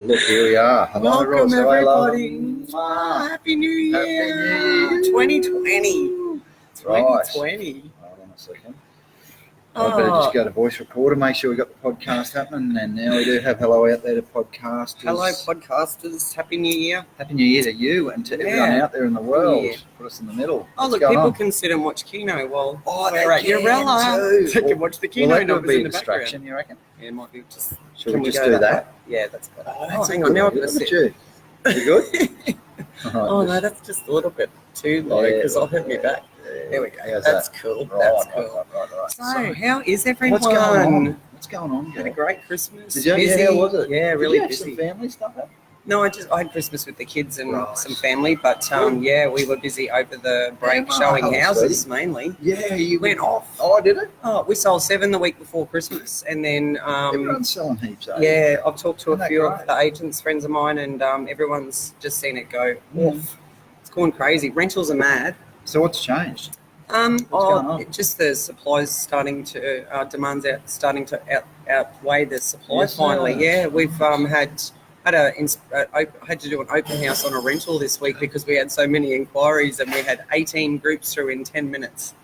Look, here we are. Hello, Welcome, Ros. Hello, everybody. love. Happy New Year. Happy New Year. 2020. Right. 2020. Hold on a second. I better just go to voice recorder, make sure we got the podcast happening. And now we do have hello out there to podcasters. Hello, podcasters. Happy New Year. Happy New Year to you and to everyone out there in the world. Put us in the middle. Oh, What's look, going people on? can sit and watch Kino while they we're at Urella. They too. can watch the Kino Well, that would numbers be in a the distraction, background. you reckon? Yeah, it might be just... Should Can we we just go do that that? way? Yeah, that's better. Oh, hang on. Now I've got to Look at sit. you. You good? Oh, no, that's just a little bit too low because I'll hurt me back. There we go. How's That's that? cool. Right, That's right, cool. right. So, how is everyone? What's going on? What's going on, Had a girl? great Christmas. Did you? Busy. Yeah, how was it? Yeah, Did really you have busy. some family stuff happen? No, I had Christmas with the kids and Right. some family, but yeah, we were busy over the break Yeah, showing oh, houses mainly. Yeah, you Went off. Oh, did it? Oh, we sold 7 the week before Christmas, and then Everyone's selling heaps. yeah, I've talked to Isn't a that few great? of the agents, friends of mine, and everyone's just seen it go Mm. off. It's gone crazy. Rentals are mad. So what's changed? What's going on? Just the supplies starting to demands starting to outweigh the supply. Yes, finally, sir. yeah, we've had to do an open house on a rental this week because we had so many inquiries and we had 18 groups through in 10 minutes.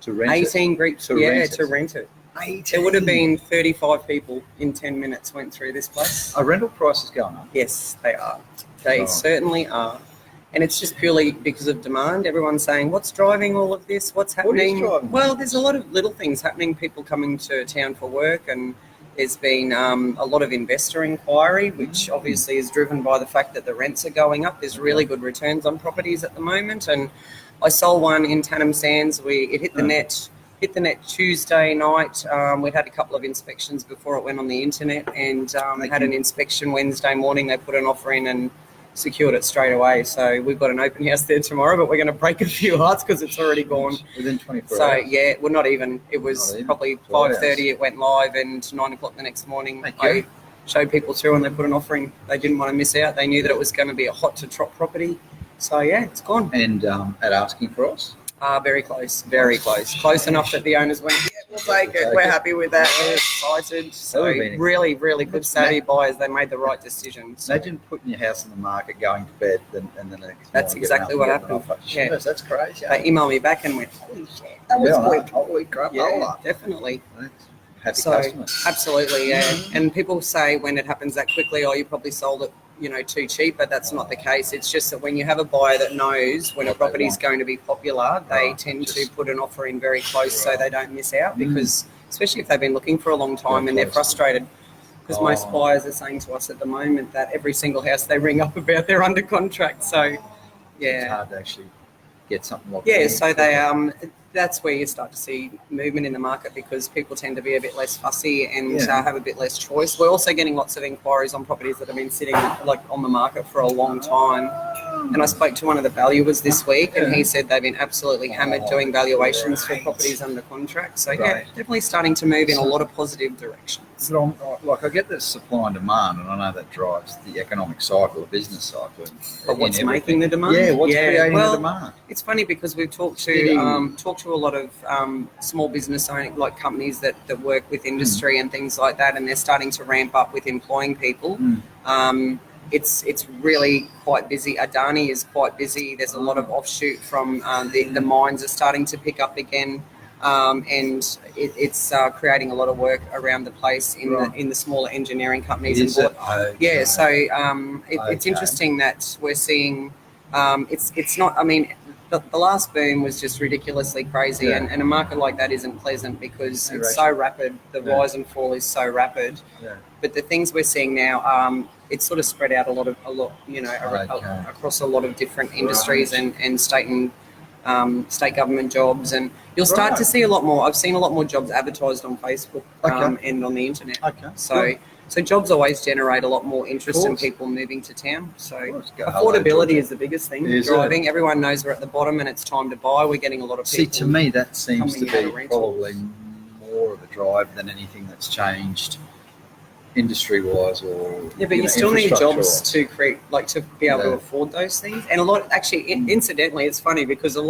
To rent 18 groups, To yeah, rent to it. rent it. 18. There would have been 35 people in 10 minutes went through this place. Are rental prices going up? Yes, they are. They Oh. certainly are. And it's just purely because of demand. Everyone's saying, what's driving all of this? What's What is happening? driving Well, it? there's a lot of little things happening. People coming to town for work, and there's been a lot of investor inquiry, which obviously is driven by the fact that the rents are going up. There's really good returns on properties at the moment. And I sold one in Tannum Sands. It hit the net Tuesday night. We'd had a couple of inspections before it went on the internet, and had an inspection Wednesday morning. They put an offer in and secured it straight away. So we've got an open house there tomorrow, but we're going to break a few hearts because it's already gone. Within 24 So hours? yeah, well, not even. It was Not even? probably 12 5:30. It went live, and 9 o'clock the next morning, Thank you. I showed people through, and they put an offer in. They didn't want to miss out. They knew that it was going to be a hot to trot property. So yeah, it's gone. And at asking for us? Very close, very close. Close enough that the owners went, yeah, we'll take it. We're happy with that. We're excited. So That would've been really, really good savvy buyers. They made the right decision. So Imagine putting your house on the market, going to bed, and the next That's morning exactly getting what up and getting happened. an offer. Yeah. Jeez, that's crazy. they emailed me back and went, holy shit, that was Yeah, I know. quick. Holy crap. Yeah, definitely. Happy So customers. absolutely, yeah. And people say when it happens that quickly, oh, you probably sold it, too cheap, but that's not the case. It's just that when you have a buyer that knows when a What they property is want. going to be popular, they Right, tend to just- put an offer in very close so they don't miss out. Mm. Because especially if they've been looking for a long time Very and they're close. frustrated. Because most Oh. buyers are saying to us at the moment that every single house they ring up about, they're under contract. So It's yeah. hard to actually get something like Yeah, that. so they that's where you start to see movement in the market because people tend to be a bit less fussy and Yeah. have a bit less choice. We're also getting lots of inquiries on properties that have been sitting on the market for a long time. And I spoke to one of the valuers this week, and he said they've been absolutely hammered doing valuations for properties under contract. So yeah, Right. definitely starting to move in a lot of positive directions. But I get the supply and demand, and I know that drives the economic cycle, the business cycle. But what's in making everything. the demand? Yeah, what's creating well, the demand? It's funny because we've talked Steady. to a lot of small business owning companies that work with industry and things like that, and they're starting to ramp up with employing people. It's really quite busy. Adani is quite busy. There's a lot of offshoot from the mines are starting to pick up again. And it's creating a lot of work around the place in the smaller engineering companies. Is it? Okay. Yeah, so it's Okay. interesting that we're seeing. It's not. I mean, the last boom was just ridiculously crazy, Yeah. and a market like that isn't pleasant because Yeah, it's right. so rapid. The Yeah. rise and fall is so rapid. Yeah. But the things we're seeing now, it's sort of spread out a lot, Okay. across a lot of different industries and state government jobs, and you'll start to Right. see a lot more. I've seen a lot more jobs advertised on Facebook Okay. and on the internet. Okay. So jobs always generate a lot more interest in course. people moving to town. So course. Go, hello, affordability Georgia. is the biggest thing. Is it? Driving, everyone knows we're at the bottom and it's time to buy. We're getting a lot of See, people. to me, that seems to coming out be of rentals. probably more of a drive than anything that's changed industry-wise or Yeah, but you still need jobs infrastructure-wise. to create, to be able to Yeah. afford those things. And a lot, actually, incidentally, it's funny because a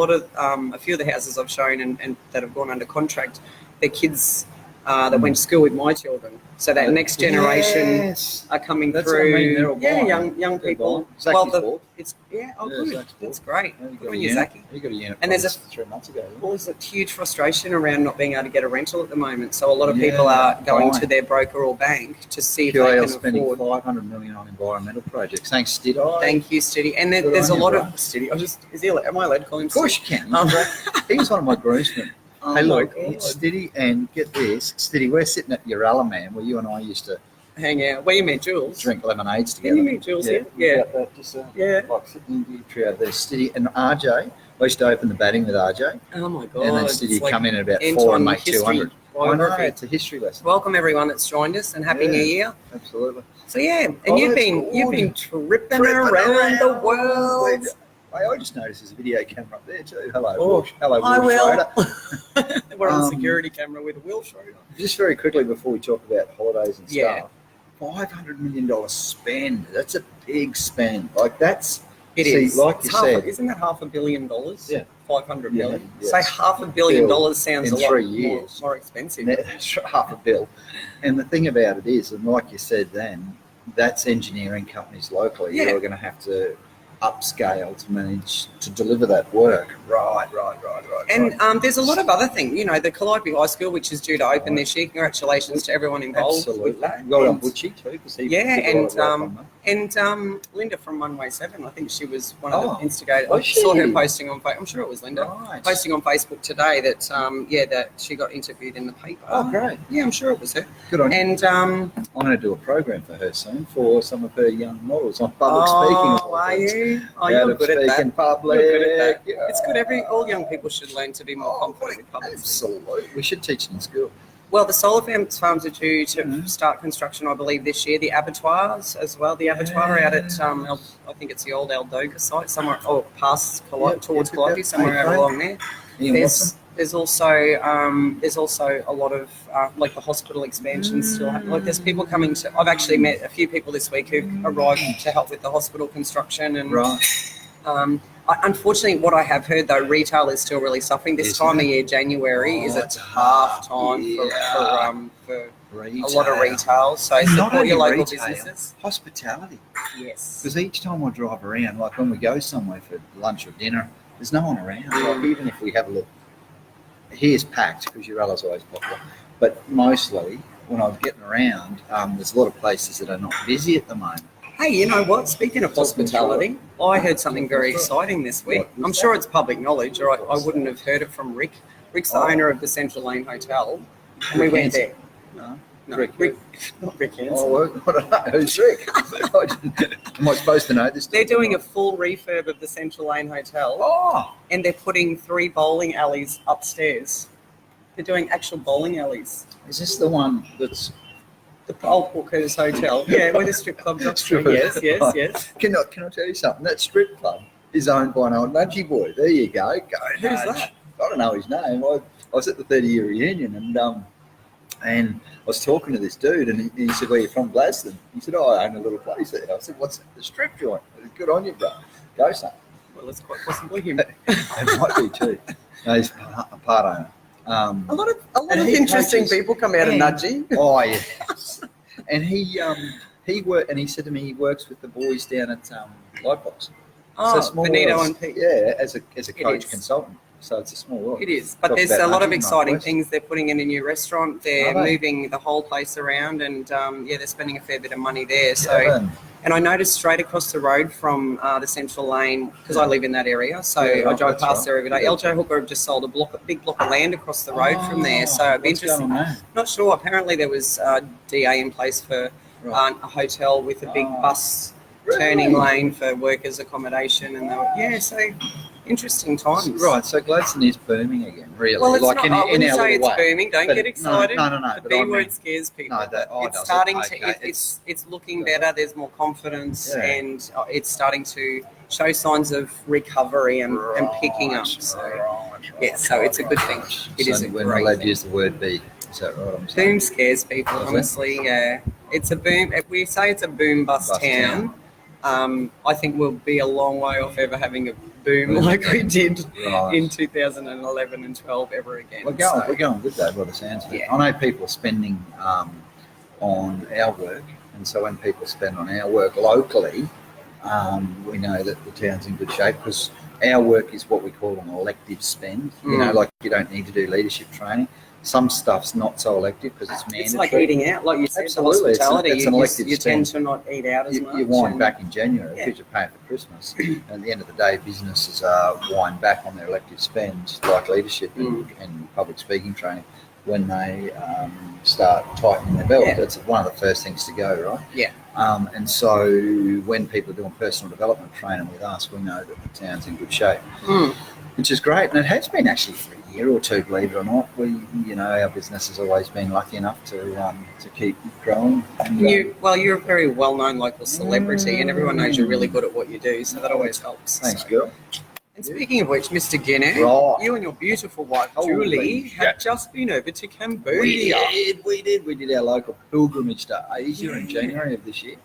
few of the houses I've shown and that have gone under contract, their kids that went to school with my children. So that next generation are coming That's through. what I mean, they're all born. young They're people. born. Zachy's born. It's Yeah, good. Zachy's That's born. great. Yeah, Good on you, Zachy. You got a unit. And there's 3 months ago. Well, there's a huge frustration around not being able to get a rental at the moment. So a lot of people are going to their broker or bank to see if they can spending afford. $500 million on environmental projects. Thanks, Stiddy. Thank you, Stiddy. And there's a lot of Stiddy. Am I allowed to call him? Of course you can. He was one of my groomsmen. Hey, look, it's Stiddy, and get this, Stiddy, we're sitting at Uralla, man, where you and I used to hang out. Where you met Jules? Drink lemonades together. Didn't you meet Jules here? Yeah. Like sitting in the tree out there, Stiddy and RJ. I used to open the batting with RJ. Oh my God. And then Stiddy come in at about 4 and make 200. I know, it's a history lesson. Welcome everyone that's joined us, and Happy New Year. Absolutely. So and you've been tripping around the world. I just noticed there's a video camera up there too. Hello, hello, I Will will. We're on security camera with Will Schroeder. Just very quickly before we talk about holidays and stuff, $500 million spend. That's a big spend. Like that's it is. Like you said, isn't that $500 million? Yeah, $500 million. Yes. So $500 million sounds in a lot 3 years. more expensive. That's $500 million. And the thing about it is, and like you said, then that's engineering companies locally who are going to have to upscale to manage to deliver that work. Right. And there's a lot of other things. You know, the Calliope High School, which is due to open this year. Congratulations to everyone involved with that. Well done, Butchie too, because he and Linda from 1way7. I think she was one of the instigators. I she? saw her posting on Facebook. I'm sure it was Linda posting on Facebook today that that she got interviewed in the paper. Oh, great. Yeah, I'm sure it was her. Good on you. And I'm going to do a program for her soon for some of her young models on public speaking. Oh, are you? Oh, you're good at that. In public. You're good at that. Yeah. It's good. All young people should learn to be more confident with public speaking. Absolutely. We should teach it in school. Well, the solar farms are due to start construction, I believe, this year. The abattoirs as well. The abattoir out at, I think it's the old Aldoga site, somewhere, towards Calliope, somewhere out along there. There's also a lot of like the hospital expansion still. Like there's people coming to. I've actually met a few people this week who've arrived to help with the hospital construction and. Unfortunately, what I have heard though, retail is still really suffering. This time of year, January, is a tough time for a lot of retail. So support your local businesses. Hospitality. Yes. Because each time I drive around, like when we go somewhere for lunch or dinner, there's no one around. Like even if we have a look, here's packed because Urella's always popular. But mostly when I'm getting around, there's a lot of places that are not busy at the moment. Hey, you know what? Speaking of hospitality, I heard something very exciting this week. I'm sure it's public knowledge, or I wouldn't have heard it from Rick. Rick's the owner of the Central Lane Hotel, and we went there. No, Rick, not Rick Hansen. Oh, I don't know. Who's Rick? Am I supposed to know this? They're doing a full refurb of the Central Lane Hotel, and they're putting 3 bowling alleys upstairs. They're doing actual bowling alleys. Is this the one that's... The Old Walker's Hotel. Yeah, where the strip club's upstairs. Yes. Can I tell you something? That strip club is owned by an old nudgy boy. There you go. Who's that? I don't know his name. I was at the 30-year reunion and I was talking to this dude and he said, "Well, you're from Gladstone?" He said, "Oh, I own a little place there." I said, "What's that?" "The strip joint." I said, "Good on you, bro. Go, son." Well, it's quite possibly him. It might be too. No, he's a part owner. A lot of interesting people come out of nudging. Oh yes, and he said to me he works with the boys down at Lightbox. Benito and Pete. Yeah, as a coach consultant. So it's a small world. It is, but there's a lot of exciting things. They're putting in a new restaurant. They're moving the whole place around, and they're spending a fair bit of money there. So. And I noticed straight across the road from the Central Lane, because I live in that area, so I drive past there every day. LJ Hooker have just sold a big block of land across the road from there, so it'd be interesting. Not sure. Apparently there was DA in place for a hotel with a big bus turning lane for workers' accommodation, and so interesting times. Right, so Gladstone is booming again, really. Well, it's like not, I wouldn't say it's booming. Don't get excited. No. The B word scares people. It's starting to. It's looking better. There's more confidence, and it's starting to show signs of recovery and picking up. So so it's a good thing. It is a great thing. We're allowed to use the word B. Is that right? Boom scares people. Honestly, it's a boom. We say it's a boom bust town. I think we'll be a long way off ever having a boom like we did Right. in 2011 and 12 ever again. We're going good though, by the sounds of it. Yeah. I know people are spending on our work, and so when people spend on our work locally, we know that the town's in good shape because our work is what we call an elective spend. You know, like you don't need to do leadership training. Some stuff's not so elective because it's mandatory. It's like eating out, like you said, Absolutely. hospitality. It's an elective you tend to spend. not eat out as much. You wind and- back in January Yeah. because you're paying for Christmas. And at the end of the day, businesses wind back on their elective spend, like leadership and public speaking training, when they start tightening their belt. Yeah. That's one of the first things to go, right? Yeah. And so when people are doing personal development training with us, we know that the town's in good shape, which is great. And it has been actually for a year or two, believe it or not. Our business has always been lucky enough to keep growing. And, You're a very well-known local celebrity, and everyone knows you're really good at what you do, so that always helps. thanks, So. girl. And speaking of which, Mr. Guinness, Right. you and your beautiful wife, Holy Julie, shit. have just been over to Cambodia. We did our local pilgrimage to Asia in January of this year.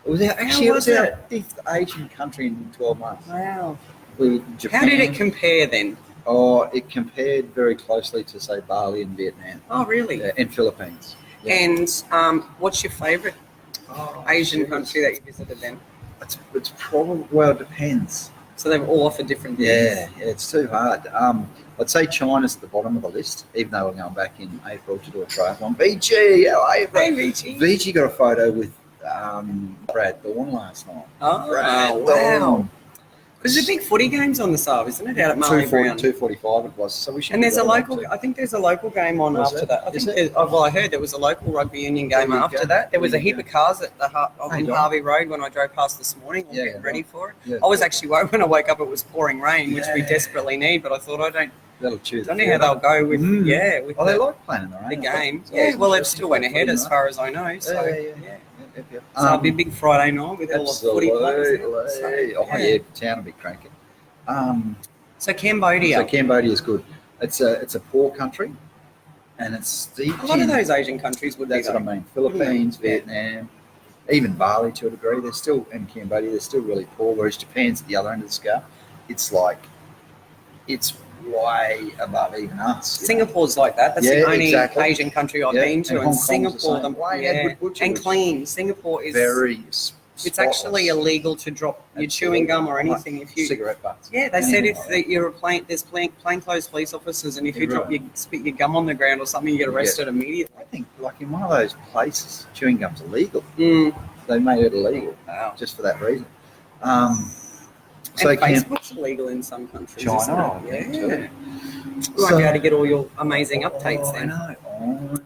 It was our was fifth Asian country in 12 months. Wow. Japan, How did it compare then? Oh, it compared very closely to, say, Bali and Vietnam. Oh, really? And Philippines. Yeah. And what's your favourite Asian country that you visited then? It's probably, well, it depends. So they've all offered different things. Yeah, it's too hard. I'd say China's at the bottom of the list, even though we're going back in April to do a triathlon. BG, how are you? Hey, Richie. BG got a photo with Brad Thorne last night. Oh, Brad wow. Thorne. Because there's a big footy games on the Sub, isn't it, out at Marley Brown? 2:45 it was. So we should. And there's go a back local, to- I think there's a local game on Was after it? that. Is I heard there was a local rugby union game There you after go. that. There was a There you heap of cars at the Hey, on Don. Harvey Road when I drove past this morning, all Yeah, getting ready for it. Yeah. I was actually worried when I woke up it was pouring rain, which we Yeah. desperately need, but I thought That'll chew the don't know how they'll go with, Mm. with Oh, they the, like playing in the rain. the game. It's always Yeah, well, it interesting still to went play ahead footy, as right? far as I know. So, Yeah. So it'll be a big Friday night with all the footy players. Absolutely. Oh, yeah, town will be cranking. So Cambodia. So Cambodia's good. It's a poor country, and it's steep. A lot of those Asian countries would That's be what I mean. Philippines, Yeah. Vietnam, even Bali to a degree. They're still in Cambodia. They're still really poor. Whereas Japan's at the other end of the scale. It's way above even us. you know. Singapore like that. That's Yeah, the only exactly. Asian country I've Yeah, been to, and and Hong Kong's the Singapore, same way. Yeah, good butcher, and which- clean. Singapore is Very. It's actually illegal to drop your chewing gum or anything if you. cigarette butts. Yeah, they said if Anyway. you're there's plainclothes police officers, and if you You're drop right. spit your gum on the ground or something, you get You arrested immediately. I think, like in one of those places, chewing gum's illegal. Mm. They made it illegal Wow. just for that reason. And Facebook's illegal in some countries. China, isn't it? I think, Yeah. too. You won't be able to get all your amazing updates I then. know.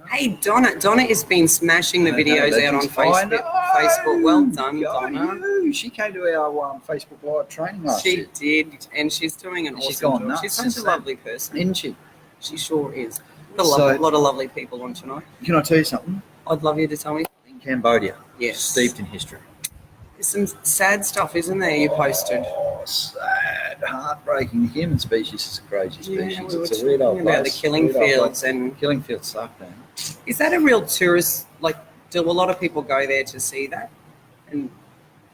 Hey, Donna has been smashing the videos out on Facebook. Well done, Donna. She came to our Facebook Live training last She year, did, and she's doing an She's awesome gone job. nuts She's such since a then. lovely person. isn't she? She sure is. A So- lot of lovely people on tonight. Can I tell you something? I'd love you to tell me. In Cambodia, Yes. steeped in history. There's some sad stuff, isn't there, you posted? Oh, sad, heartbreaking. The human species is a crazy species. we were It's a weird old talking about the place. killing Weird old fields, place. and Killing fields suck, man. is that a real tourist, do a lot of people go there to see that and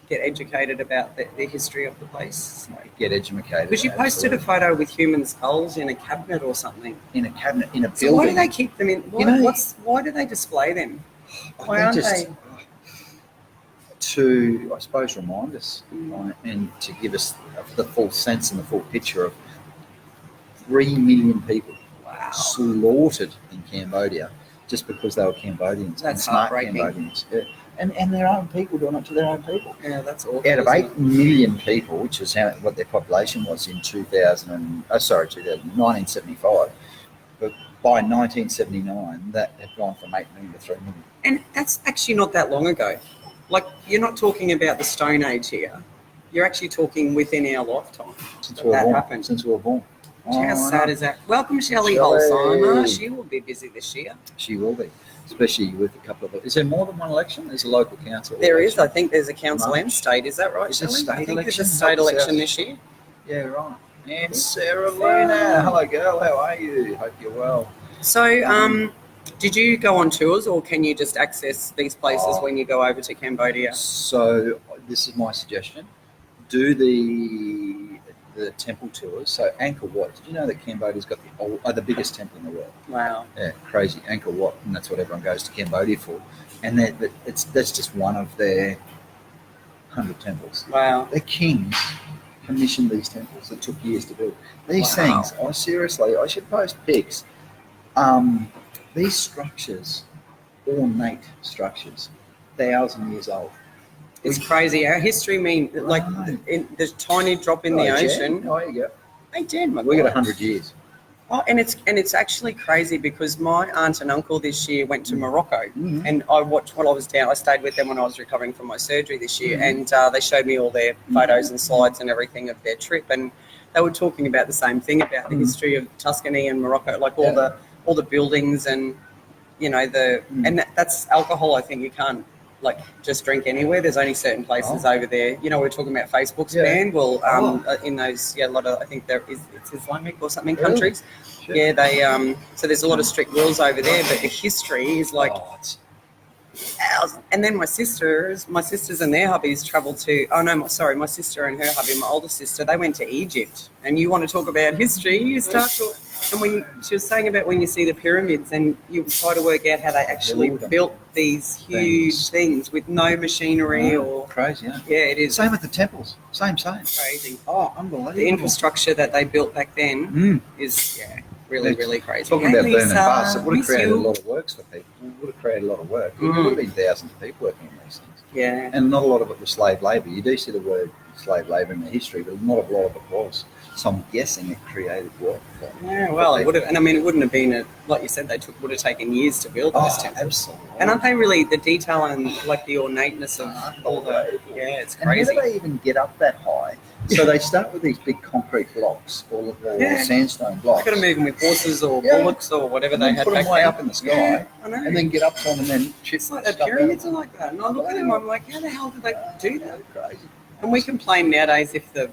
get educated about the history of the place? Get educated. Because you posted a photo with human skulls in a cabinet or something. in a cabinet in a building. So why do they keep them in? Why do they display them? I Why think aren't just they? to, I suppose, remind us right, and to give us the full sense and the full picture of 3 million people Wow. slaughtered in Cambodia just because they were Cambodians. That's and smart heartbreaking. Cambodians. Yeah. And their own people doing it to their own people. Yeah, that's awful. Out of isn't 8 million people, which is what their population was in 1975, but by 1979, that had gone from 8 million to 3 million. And that's actually not that long ago. You're not talking about the Stone Age here. You're actually talking within our lifetime. Since that we were born. happened. Since we were born. How Oh, sad is that? Welcome, Shelley Shelley. Holzheimer. She will be busy this year. She will be, especially with a couple of. Is there more than one election? There's a local council. There is. election. I think there's a council March. and state. Is that right, Is it Shelley? state I think election? there's a state Help us election out. this year. Yeah, right. And Sarah Luna. Hello, girl. How are you? Hope you're well. So, did you go on tours, or can you just access these places when you go over to Cambodia? So this is my suggestion. Do the temple tours. So Angkor Wat. Did you know that Cambodia's got the biggest temple in the world? Wow. Yeah, crazy. Angkor Wat, and that's what everyone goes to Cambodia for. And that's just one of their 100 temples. Wow. The kings commissioned these temples that took years to build. These Wow. things, I should post pics. These structures, ornate structures, 1,000 years old. It's crazy. Our history like the tiny drop in the ocean. Oh, you go. Hey, Dan, We got 100 years. Oh, and it's actually crazy because my aunt and uncle this year went to Morocco, and I watched while I was down. I stayed with them when I was recovering from my surgery this year, and they showed me all their photos and slides and everything of their trip, and they were talking about the same thing about the history of Tuscany and Morocco, like all the buildings and and that's alcohol. I think you can't just drink anywhere. There's only certain places over there. We're talking about Facebook's ban. Well, in those, a lot of, I think it's Islamic or something countries. Sure. Yeah, they so there's a lot of strict rules over there, but the history is and then my sisters and their hubbies traveled to. Oh no, my sister and her hubby, my older sister, they went to Egypt. And you want to talk about history? You start talking. And she was saying about when you see the pyramids and you try to work out how they actually built these huge things with no machinery or crazy. Yeah, it is. Same with the temples. Same. Crazy. Oh, unbelievable. The infrastructure that they built back then is really crazy. Talking about boom and bust, it would have created a lot of works for people. It would have created a lot of work. There would have been thousands of people working on these things. Yeah. And not a lot of it was slave labour. You do see the word slave labour in the history, but not a lot of it was. So I'm guessing it created work. Yeah, well, it would have, and I mean, it wouldn't have been like you said, would have taken years to build those temples. Absolutely. And aren't they really the detail and the ornateness of all the? Yeah, it's crazy. And how do they even get up that high? So they start with these big concrete blocks or sandstone blocks. They've got to move them with horses or bullocks or whatever they had put back them way then. up in the sky, I know. and then get up to them and then chip. It's like the pyramids are like that. And I look at them, I'm like, how the hell did they do that? Crazy. And we complain nowadays if the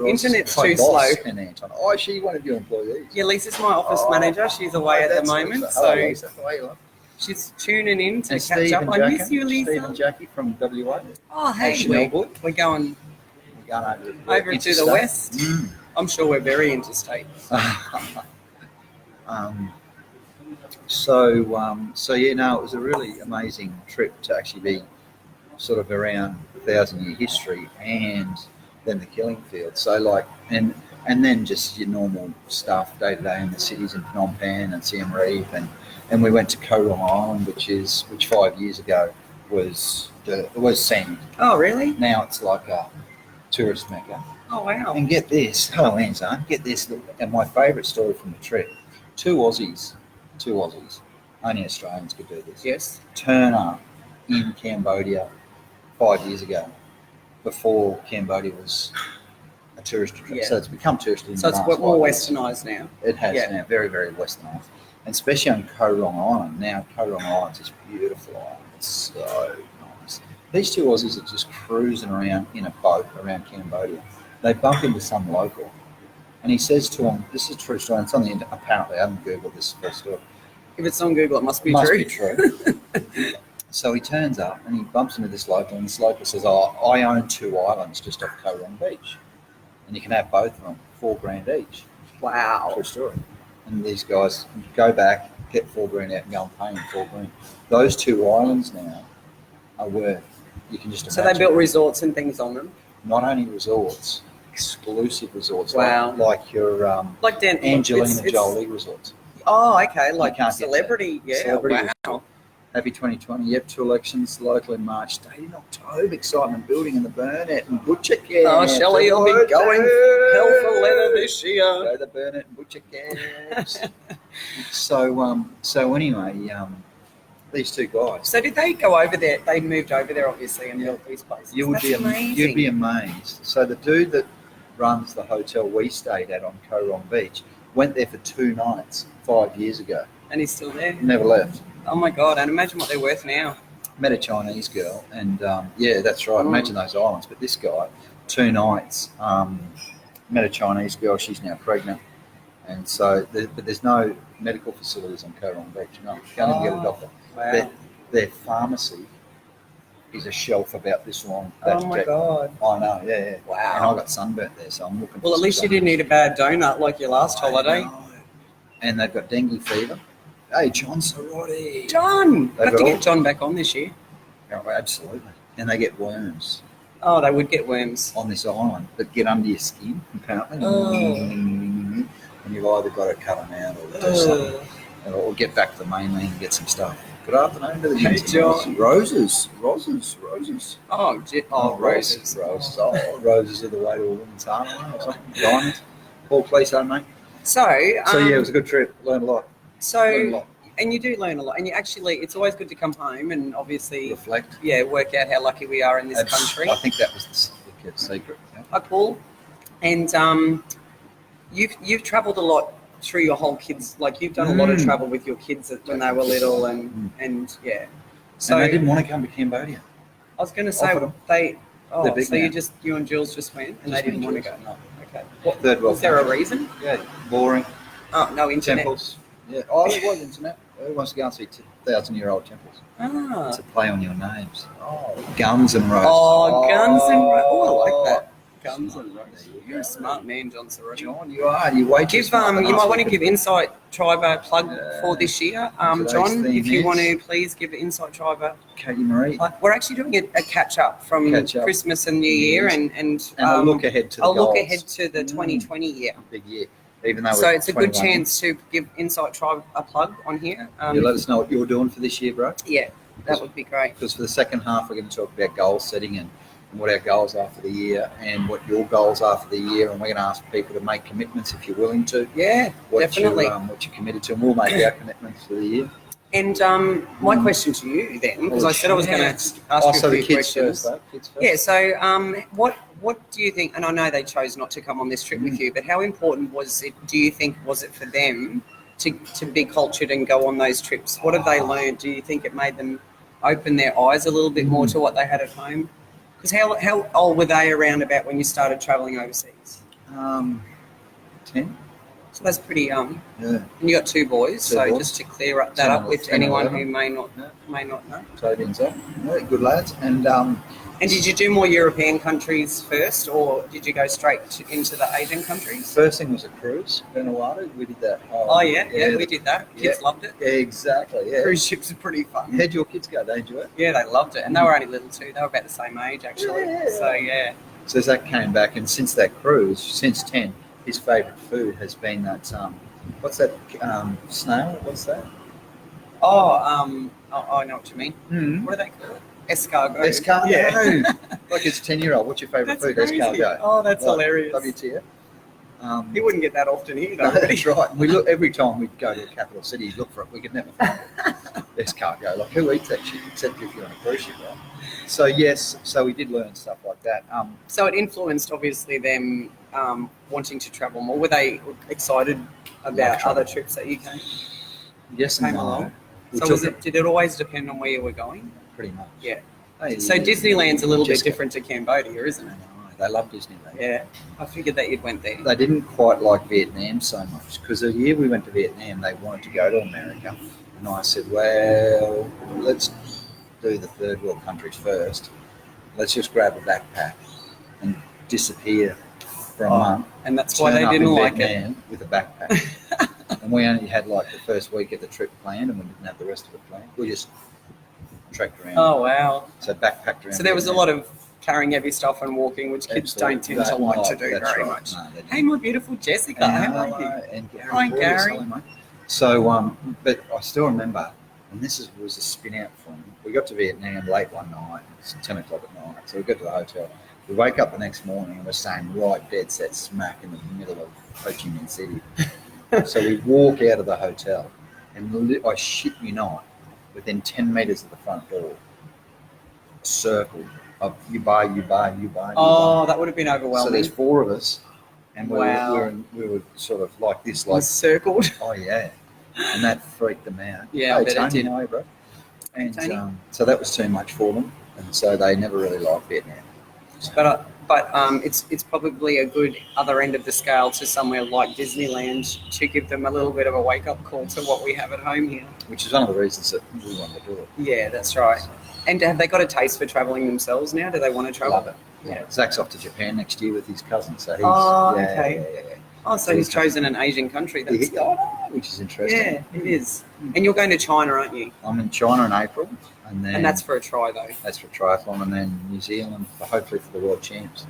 internet's too slow. And Anton. She one of your employees. Yeah, Lisa's my office manager. She's away at the moment, Hello, Lisa. How are you? She's tuning in to and catch Steve up. And I miss you, Lisa. Steve and Jackie from WA. Oh, hey, we're going over to the west. I'm sure we're very interstate. So it was a really amazing trip to actually be sort of around 1,000-year history and then the killing field. So and then just your normal stuff day to day in the cities in Phnom Penh and Siem Reap and we went to Koh Rong Island, which 5 years ago was sand. Oh, really? Now it's like a tourist mecca. Oh, wow. And get this, hello Anza, get this, and my favourite story from the trip, two Aussies, only Australians could do this. Yes. Turn up in Cambodia 5 years ago, before Cambodia was a tourist attraction. Yeah. So it's become tourist in So the it's last more 5 years. westernised now. It has now, very, very westernised. And especially on Koh Rong Island. Now, Koh Rong Island's this beautiful island. It's so nice. These two Aussies are just cruising around in a boat around Cambodia. They bump into some local. And he says to them, this is a true story. It's on the internet. Apparently, I haven't Googled this full story. If it's on Google, it must be Must true. be true. So he turns up and he bumps into this local, and this local says, I own 2 islands just off Koh Rong Beach. And you can have both of them, $4,000 each. Wow. True story. And these guys go back, get $4,000 out and go and pay him $4,000. Those 2 islands now are worth, you can just imagine. So they built resorts and things on them? Not only resorts, exclusive resorts. Wow. Like your like Dan, Angelina Jolie resorts. Oh, okay. Like can't celebrity. Yeah, Celebrity wow. Happy 2020. Yep, 2 elections, local in March, state in October. Excitement building in the Burnett and Butcher camps. Oh, Shelley will be going hell for leather this year. Go to the Burnett and Butcher camps. So anyway, these 2 guys. So did they go over there? They moved over there, obviously, and built these places. You'd be amazed. So the dude that runs the hotel we stayed at on Koh Rong Beach went there for 2 nights 5 years ago. And he's still there? Never left. Oh my God, and imagine what they're worth now. Met a Chinese girl, and yeah, that's right. Imagine those islands. But this guy, 2 nights, met a Chinese girl. She's now pregnant, and so but there's no medical facilities on Koh Rong Beach. No, you can't even get a doctor. Wow. Their pharmacy is a shelf about this long. Oh my God. I know, yeah. Wow. And I got sunburnt there, so I'm looking. Well, at least you didn't eat a bad donut like your last holiday. Know. And they've got dengue fever. Hey, John Sorority. John! I They've have to got get John back on this year. Oh, absolutely. And they get worms Oh, they would get worms. on this island that get under your skin, apparently. Oh. And you've either got to cut them out or do something. Or get back to the mainland and get some stuff. Good afternoon to the Hey, Guins and Ros. John. Roses. Oh, roses. Roses. Oh, roses are the way to a woman's heart or something. Diamonds. Paul, please don't, mate. So Yeah, it was a good trip. Learned a lot. Learned a So, lot. and you do learn a lot. And you actually, it's always good to come home and obviously, Reflect. work out how lucky we are in this country. I think that was the secret. Yeah. Hi, Paul. And you've travelled a lot through your whole kids. Like you've done a lot of travel with your kids when they were little, and yeah. So And they didn't want to come to Cambodia. I was going to say Offered 'em. they. Oh, They're big so now. you and Jules just went, and Just they didn't me want and to go. Jules, Okay. What third world? Was there a country. reason? Yeah, boring. Oh, no internet. Temples. Yeah. Oh, there was internet. Who wants to go and see 2,000-year-old temples? Ah. It's a play on your names. Oh, Guins and Ros. Oh, Guns and Ros. Oh, I like that. Guns and Ros. You're a smart man, John Sorority. John, you are. You way too Give smart than you us. might want We to could- give Insight Tribe a plug for this year. Today's John, theme if you is- want to please give Insight Tribe a Katie Marie. we're actually doing a catch up from Catch up. Christmas and New Year, and And a look ahead to the I'll look goals. ahead to the 2020 year. Big year. Even though So we're it's a good 21. chance to give Insight Tribe a plug on here. You let us know what you're doing for this year, bro. Yeah, that would be great. Because for the second half, we're going to talk about goal setting and what our goals are for the year and what your goals are for the year. And we're going to ask people to make commitments if you're willing to. Yeah, definitely. What you're committed to, and we'll make our commitments for the year. And my question to you then, because I said I was going to ask you So a the few kids questions. first, though. Kids first. Yeah. So, what do you think? And I know they chose not to come on this trip with you, but how important was it? Do you think was it for them to be cultured and go on those trips? What have they learned? Do you think it made them open their eyes a little bit more to what they had at home? Because how old were they around about when you started travelling overseas? 10. So that's pretty young. Yeah. And you got two boys, Two so boys. just to clear up 10 that up and with 10 and anyone 11. who may not Yeah. know. Toby and Zach. Yeah, good lads. And And did you do more European countries first, or did you go straight into the Asian countries? first thing was a cruise, Vanuatu. We did that. Oh yeah, we did that. Kids loved it. Yeah, exactly. Yeah. Cruise ships are pretty fun. How'd your kids go? They enjoy it? Yeah, they loved it, and they were only little too. They were about the same age actually. Yeah. So yeah. So Zach came back, and since that cruise, since 10, his favourite food has been that, what's that, snail? What's that? I know what you mean. What are they called? Escargot. Escargot. Yeah. Like it's a 10-year-old. What's your favourite That's food? crazy. Escargot. Oh, that's hilarious. WTF. He wouldn't get that often either. No, would he? that's right. And we look every time we'd go to a capital city, look for it. We could never find it. Escargot. Like who eats that shit except if you're on a cruise ship, right? So yes, so we did learn stuff like that. So it influenced obviously them wanting to travel more. Were they excited about travel. other trips that you came Yes and no. along? We So took did it always depend on where you were going? pretty much. Yeah. Hey, So Disneyland's a little bit Jessica. different to Cambodia, isn't I it? know, they love Disneyland. Yeah. I figured that you'd went there. They didn't quite like Vietnam so much because the year we went to Vietnam, they wanted to go to America. And I said, well, let's do the third world countries first. Let's just grab a backpack and disappear for a month. And that's why turn they up didn't in like it. Vietnam with a backpack. And we only had like the first week of the trip planned and we didn't have the rest of it planned. We just trekked around. Oh wow. So backpacked around. So there was a Vietnam. lot of carrying heavy stuff and walking, which kids don't tend to like to do That's very right. much. No, they Hey, my beautiful Jessica, how are you? And Hi, Gary. Hello, mate. So, but I still remember, and was a spin out from. We got to Vietnam late one night. It's 10 o'clock at night. So we got to the hotel. We wake up the next morning and we're staying right dead set smack in the middle of Ho Chi Minh City. So we walk out of the hotel, and I shit you not, within 10 metres of the front door, circle of you buy. Oh, that would have been So overwhelming. there's 4 of us, and Wow. we were sort of like this, Like like, circled. oh yeah, and that freaked them out. Yeah, I hey, bet it Tony, did. how are you, bro? And Tony. so that was too much for them, and so they never really liked Vietnam. But but it's probably a good other end of the scale to somewhere like Disneyland to give them a little bit of a wake-up call to what we have at home here. Which is one of the reasons that we wanted to do it. Yeah, that's right. And have they got a taste for travelling themselves now? Do they want to travel? Love it. Yeah. Zach's off to Japan next year with his cousin, so he's okay. Oh, so he's chosen an Asian country. That's which is interesting. Yeah, it is. And you're going to China, aren't you? I'm in China in April, and that's for a try, though. That's for triathlon, and then New Zealand, hopefully for the World Champs.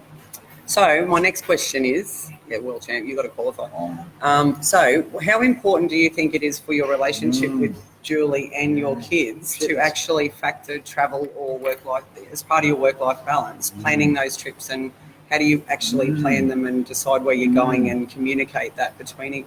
So my next question is, World Champ, you've got to qualify. Oh. So how important do you think it is for your relationship with Julie and your kids to actually factor travel or work-life as part of your work-life balance, planning those trips, and how do you actually plan them and decide where you're going and communicate that between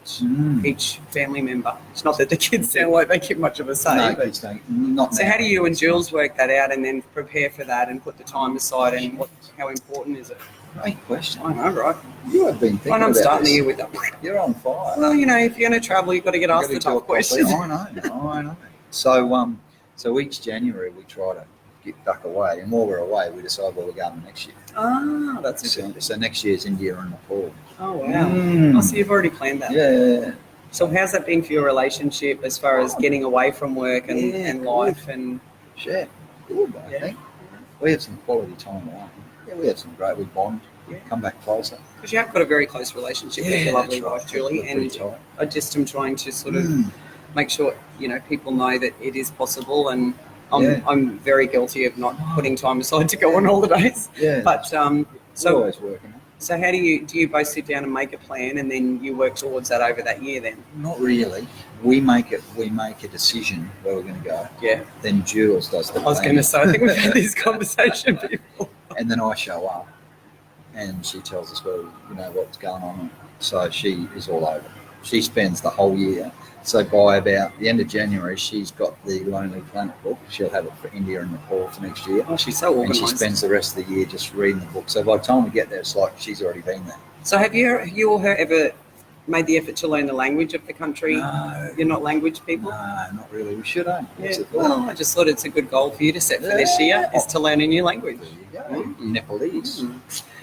each family member? It's not that the kids sound like they give much of a say. No, kids don't. Not so now. how do you and Jules work that out and then prepare for that and put the time aside, and how important is it? Great question. I know, right? You have been thinking And I'm about starting this. the year with that. You're on fire. Well, if you're going to travel, you've got to get asked the tough questions. I know. So each January we try to get duck away, and while we're away, we decide where we're going next year. Ah, that's good. So next year's India and Nepal. Oh, wow. Oh, so you've already planned that. Yeah. So how's that been for your relationship as far as getting away from work and life? And good, I think. We have some quality time away. Yeah, we have some great. We bond. Come back closer. Because you have got a very close relationship with your lovely wife, Julie, and I just am trying to sort of make sure people know that it is possible, and I'm very guilty of not putting time aside to go on holidays. Yeah, but so always working. So how do you both sit down and make a plan, and then you work towards that over that year? Then not really. We make a decision where we're going to go. Yeah. Then Jules does the. I was going to say, I think we've had this conversation before. And then I show up, and she tells us what's going on. So she is all over. She spends the whole year. So by about the end of January, she's got the Lonely Planet book. She'll have it for India and Nepal for next year. Oh, she's so organised. And she spends the rest of the year just reading the book. So by the time we get there, it's like she's already been there. So have you or her ever made the effort to learn the language of the country? No. You're not language people? No, not really. We should, eh? Yeah. Well, I just thought it's a good goal for you to set for this year, is to learn a new language. There you go. Nepalese.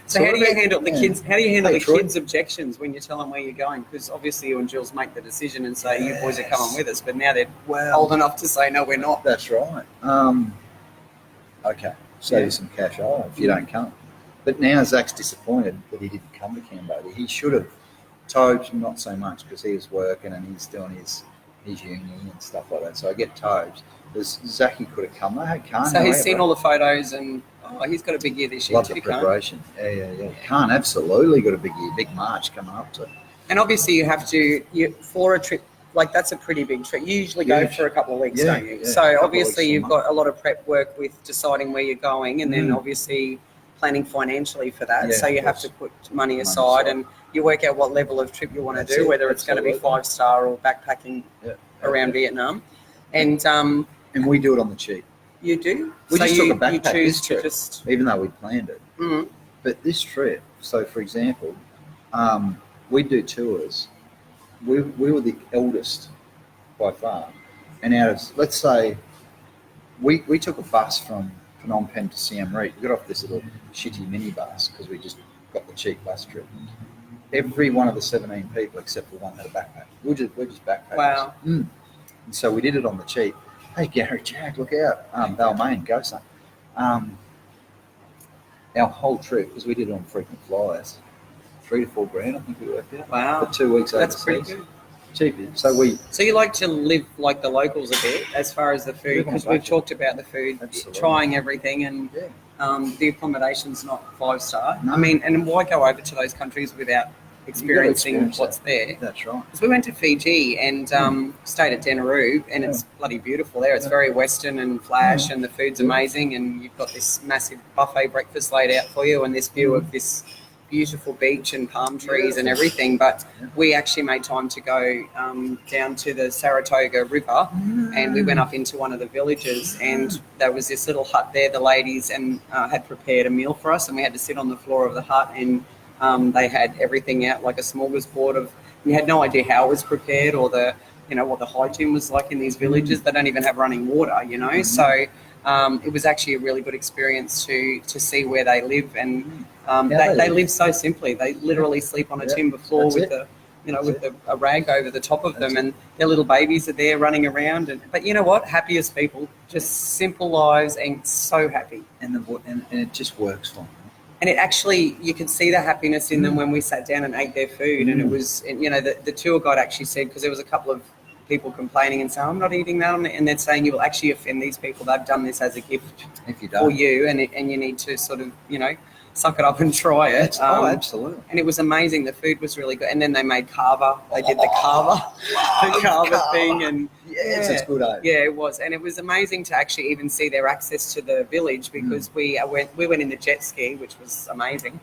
So how do you handle the kids? How do you handle the Troy. kids' objections when you tell them where you're going? Because obviously you and Jules make the decision and say you boys are coming with us, but now they're old enough to say no, we're not. That's right. Okay, save you some cash if you don't come. But now Zach's disappointed that he didn't come to Cambodia. He should have. Tobes, not so much, because he was working and he's doing his uni and stuff like that. So I get Tobes. Zachy could have come. I can't. So he's seen all the photos and he's got a big year this year. Love the preparation. Yeah. Can't absolutely got a big year, big March coming up to. And obviously you have to for a trip like that's a pretty big trip. You usually go for a couple of weeks, don't you? Yeah, so obviously you've got a lot of prep work with deciding where you're going, and then obviously planning financially for that. So you have to put money aside and you work out what level of trip you want to do, whether it's going to be 5-star or backpacking around Vietnam. And we do it on the cheap. You do? We just took a backpack you choose this trip, to just... even though we planned it. Mm-hmm. But this trip, so for example, we do tours. We were the eldest by far. And out of, let's say, we took a bus from Phnom Penh to Siem Reap. We got off this little shitty minibus because we just got the cheap bus trip. Every one of the 17 people except for one had a backpack. We're just backpackers. Wow. And so we did it on the cheap. Hey, Gary, Jack, look out. Balmain, go son. Our whole trip, because we did it on frequent flyers, $3,000 to $4,000, I think we worked out. Wow. For 2 weeks That's overseas. pretty good. Cheap. So you like to live like the locals a bit as far as the food, because we've talked about the food, trying everything, and the accommodation's not 5-star. No. I mean, and why go over to those countries without experiencing what's there? That's right. Because we went to Fiji and stayed at Denaroo, and it's bloody beautiful there. It's very Western and flash, and the food's amazing, and you've got this massive buffet breakfast laid out for you, and this view of this beautiful beach and palm trees and everything. But we actually made time to go down to the Saratoga River, and we went up into one of the villages, and there was this little hut there, the ladies had prepared a meal for us, and we had to sit on the floor of the hut, and they had everything out like a smorgasbord of, we had no idea how it was prepared or what the hygiene was like in these villages. They don't even have running water, so It was actually a really good experience to see where they live, and Yeah, they live so simply. They literally sleep on a timber floor that's with it. the That's with a rag over the top of That's them, and their little babies are there running around. But you know what? Happiest people, just simple lives, and so happy. And it just works for them. And it actually, you could see the happiness in them when we sat down and ate their food. And it was, and, you know, the tour guide actually said, because there was a couple of people complaining and saying, I'm not eating that, and they're saying you will actually offend these people. They've done this as a gift If you for don't. you, and you need to sort of, you know, suck it up and try it. Absolutely. And it was amazing. The food was really good. And then they made kava. They did the kava thing, and Yes, it's good. yeah, it was, and it was amazing to actually even see their access to the village, because we went in the jet ski, which was amazing.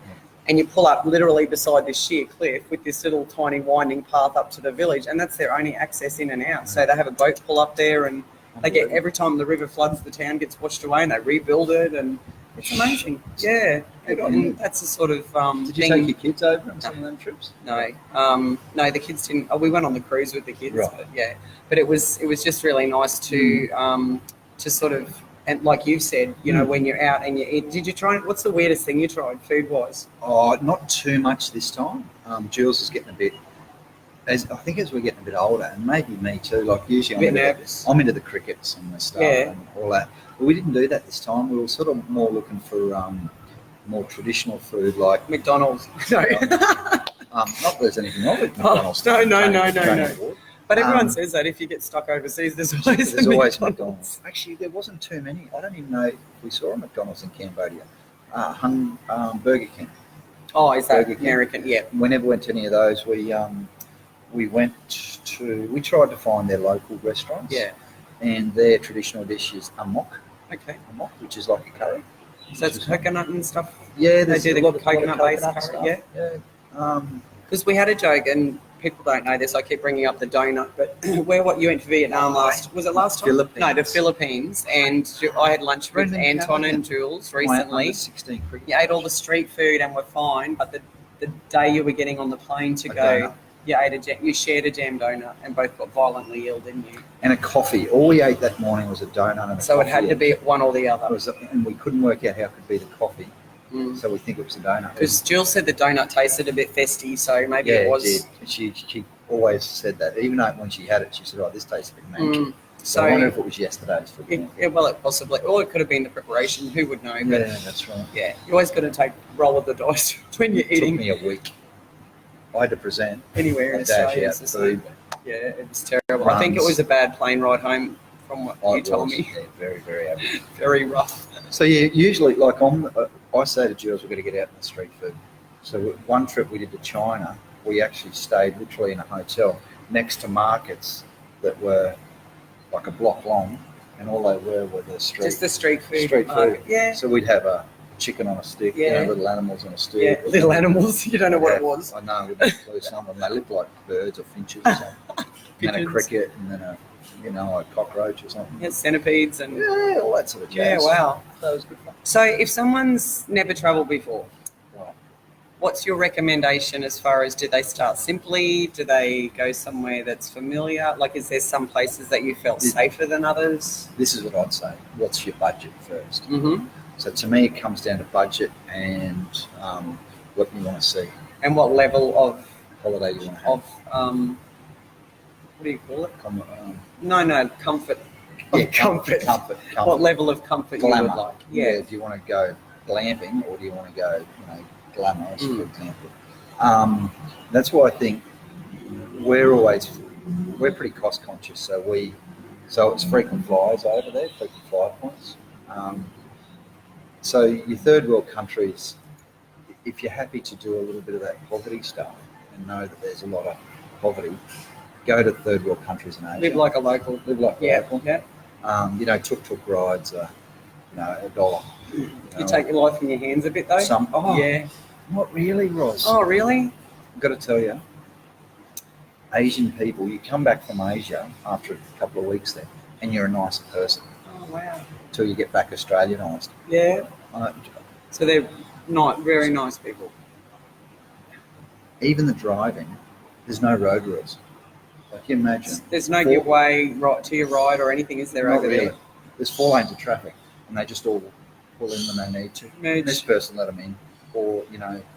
And you pull up literally beside this sheer cliff with this little tiny winding path up to the village, and that's their only access in and out. So they have a boat pull up there, and they get, every time the river floods, the town gets washed away, and they rebuild it, and it's amazing. Yeah, and that's the sort of Did you thing. take your kids over on some of them trips? No, no, the kids didn't. Oh, we went on the cruise with the kids, Right. but yeah. But it was just really nice to sort of, and like you said, you know, when you're out and you eat. Did you try? What's the weirdest thing you tried food wise? Oh, not too much this time. Jules is getting a bit. I think as we're getting a bit older, and maybe me too. Like usually, Nervous. I'm into the crickets and the stuff and all that. But we didn't do that this time. We were sort of more looking for more traditional food, like McDonald's. No. not that there's anything wrong with McDonald's. No. But everyone says that if you get stuck overseas, there's always McDonald's. Actually, there wasn't too many. I don't even know if we saw a McDonald's in Cambodia. Burger King. Oh, is that Burger King. American? Yeah. We never went to any of those. We tried to find their local restaurants. Yeah. And their traditional dish is amok, Okay. which is like a curry. So it's coconut and stuff. Yeah, They do the coconut-based curry. stuff. Yeah. Because we had a joke, and people don't know this. I keep bringing up the donut, but you went to Vietnam was it last time? Philippines. No, the Philippines, and I had lunch with Brendan Anton Callaghan. and Jules My recently. under 16 cricket. You ate all the street food and were fine, but the day you were getting on the plane to A go, donut. you shared a jam donut and both got violently ill, didn't you? And a coffee. All we ate that morning was a donut and a So coffee. it had to be one or the other. And we couldn't work out how it could be the coffee. So we think it was a donut. Because Jill said the donut tasted a bit festy, so maybe it was. It did. She always said that. Even though when she had it, she said, "Oh, this tastes a bit manky." So I wonder if it was yesterday's for me. It possibly, or it could have been the preparation. Who would know? But Yeah, that's right. yeah, you always got to take roll of the dice when you're It eating took me a week. I had to present. anywhere in a dash Australia. out It's the same. food. Yeah, it was terrible. I think it was a bad plane ride home, from what you told me. Yeah, very, very average. Very rough. So yeah, usually like I say to Jules, we're going to get out in the street food. So one trip we did to China, we actually stayed literally in a hotel next to markets that were like a block long, and all they were the street. Just the street food. Street food. Yeah. So we'd have a chicken on a stick, Yeah. little animals on a stick. Yeah, little animals. You don't know what it was. I know, we didn't include some of them. They looked like birds or finches or something. And then a Pigeons. cricket, and then a cockroach or something. Yeah, centipedes and Yeah, all that sort of yeah, jazz. wow. So it was good fun. So if someone's never travelled before, Right. what's your recommendation as far as, do they start simply? Do they go somewhere that's familiar? Like, is there some places that you felt safer than others? This is what I'd say. What's your budget first? Mm-hmm. So to me, it comes down to budget and what you want to see, And what level of holiday you want to have. what do you call it? Um, Comfort. yeah, Comfort. Comfort. What level of comfort Glamour. you would like? Yeah. Do you want to go glamping or do you want to go, glamorous, for example? That's why I think we're pretty cost conscious. So it's frequent flyers over there, frequent flyer points. So your third world countries, if you're happy to do a little bit of that poverty stuff and know that there's a lot of poverty, go to third world countries in Asia. Live like a local. Live like a local. Yeah. Tuk-tuk rides are, $1. You take your life in your hands a bit though. Yeah. Not really, Ros. Oh, really? I've got to tell you, Asian people, you come back from Asia after a couple of weeks there, and you're a nicer person Oh, wow. until you get back Australianised. Yeah. Uh, So they're not very nice people. even the driving, there's no road rules. Like you imagine. There's no give way right to your right or anything, is there, Not over really. there? There's 4 lanes of traffic. and they just all pull in when they need to. Merge. This person let them in, or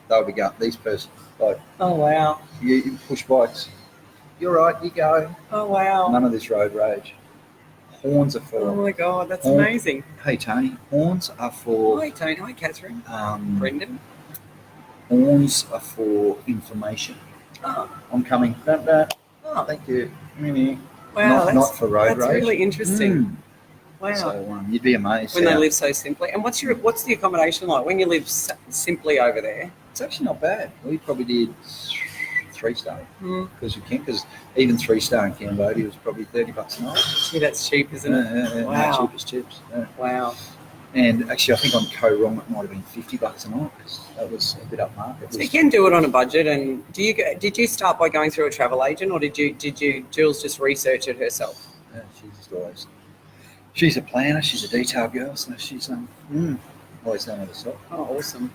they'll be going. These person like Oh wow. you push bikes. You're right. You go. Oh wow. None of this road rage. Horns are for. Oh my God, that's Horn- amazing. Hey Tony, horns are for. Hi Tony. Hi Catherine. Brendan. Horns are for information. Oh. I'm coming. Oh, Oh. thank you. Wow. Not for road That's rage. really interesting. Mm. Wow. So you'd be amazed. When they live so simply. And what's the accommodation like when you live simply over there? It's actually not bad. We probably did 3-star Mm. because even 3-star in Cambodia was probably $30 a night. Gee, that's cheap, isn't it? Yeah, Wow. cheap as chips. Yeah. Wow. And actually, I think on Koh-Rong it might have been $50 a night because that was a bit upmarket. So you can do it on a budget. And did you start by going through a travel agent, or did Jules just research it herself? Yeah, she's a planner. She's a detail girl, so she's always done it herself. Oh, awesome.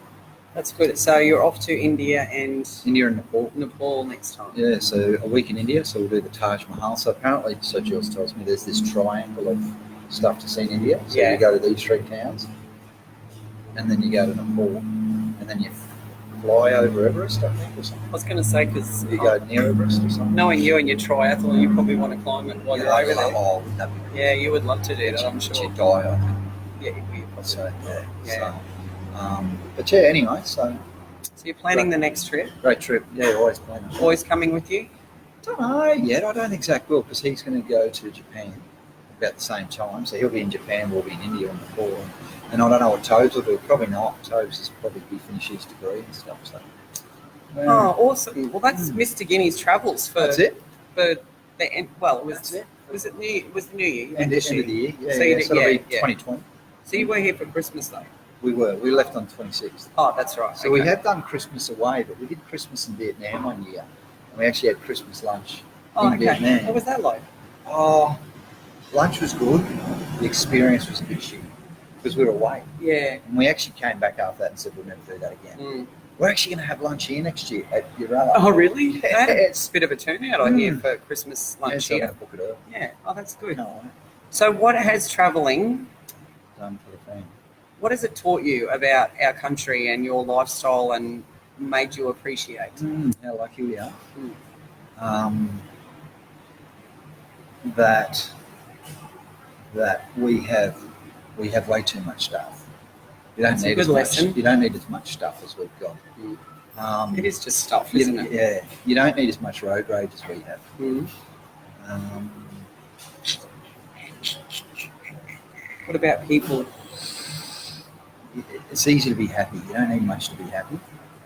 That's good. So you're off to India and India and Nepal. Nepal next time. Yeah, so a week in India, so we'll do the Taj Mahal. So apparently, so Jules tells me there's this triangle of stuff to see in India. So Yeah. you go to these 3 towns, and then you go to Nepal, and then you fly over Everest, I think, or something. I was going to say, because You go near Everest or something. knowing you and your triathlon, you probably want to climb it while you're over there. Oh, wouldn't that be great? Yeah, you would love to do that, I'm sure. You'd die, I think. Yeah, you I'd say, yeah. Yeah. So, but yeah, anyway, so So you're planning the next trip? great trip. Yeah, always planning. Boys coming with you? Don't know yet. I don't think Zach will because he's going to go to Japan about the same time. So he'll be in Japan, we'll be in India on the fall. And I don't know what Tobes will do. Probably not. Tobes is probably finishing his degree and stuff. So. Oh, awesome. Well, that's Mr. Guinea's travels for That's it. for the end. Well, it was That's it. was it New was the New Year? You And went this to end of the New year. Yeah, So you yeah. did- So it'll be yeah. 2020. So you were here for Christmas though? We were. We left on 26th. Oh, that's right. So we have done Christmas away, but we did Christmas in Vietnam one year. And we actually had Christmas lunch in Vietnam. What was that like? Oh, lunch was good. The experience was a bit shit because we were away. Yeah. And we actually came back after that and said we'll never do that again. Mm. We're actually going to have lunch here next year at Uralla. Oh, really? Yeah. It's a bit of a turnout, I hear, for Christmas Yeah, lunch so I'm here. going to book it early. Yeah. Oh, that's good. No, So, what has travelling? done for the family. What has it taught you about our country and your lifestyle, and made you appreciate? How lucky we are. Mm. That we have way too much stuff. You don't That's a need good as much. lesson. You don't need as much stuff as we've got. It is just stuff, isn't it? Yeah, you don't need as much road rage as we have. Mm. What about people? It's easy to be happy. You don't need much to be happy.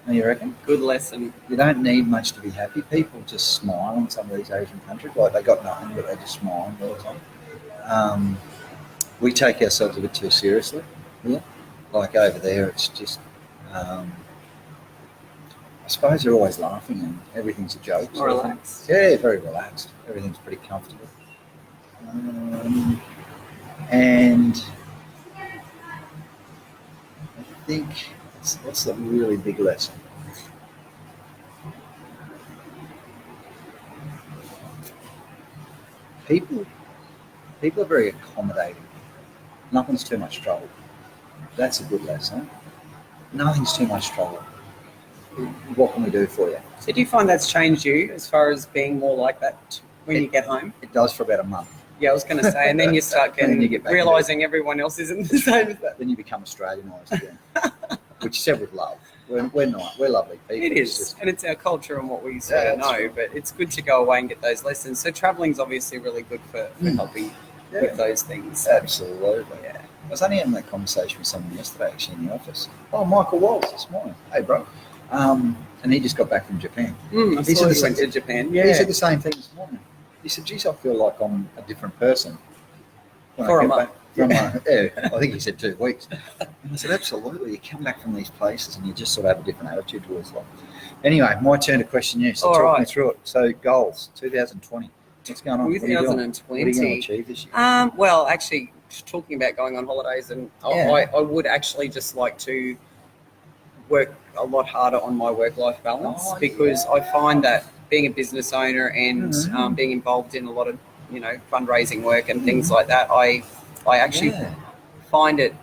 You reckon? Good lesson. You don't need much to be happy. People just smile in some of these Asian countries. Like they got nothing, but they just smile all the time. We take ourselves a bit too seriously. Yeah. Like over there, it's just. I suppose they're always laughing and everything's a joke. More relaxed. Yeah, very relaxed. Everything's pretty comfortable. And I think that's a really big lesson. People are very accommodating. Nothing's too much trouble. That's a good lesson. Nothing's too much trouble. What can we do for you? So, do you find that's changed you as far as being more like that when you get home? It does for about a month. Yeah, I was going to say, and then you start And then getting you get back into realizing everyone else isn't the same as that. Then you become Australianised again, which said with love. We're not. We're lovely people. It It's is, just- and it's our culture and what we sort of that's know. right. But it's good to go away and get those lessons. So travelling's obviously really good for helping with those things. Absolutely. Yeah. I was only having that conversation with someone yesterday, actually, in the office. Oh, Michael Walls this morning. Hey, bro. And he just got back from Japan. I He saw said you the went same- to Japan. He Yeah. said the same thing this morning. He said, geez, I feel like I'm a different person. when I For a get month. back yeah, I think he said 2 weeks. And I said, absolutely. You come back from these places and you just sort of have a different attitude towards life. Anyway, my turn to question you. So All talk me right. through it. So goals, 2020. What's going on? What are you doing? What are you 2020. going to achieve this year? Well, actually, talking about going on holidays, and Yeah. I would actually just like to work a lot harder on my work-life balance Oh, because I find that being a business owner and being involved in a lot of fundraising work and things like that, I actually Yeah. find it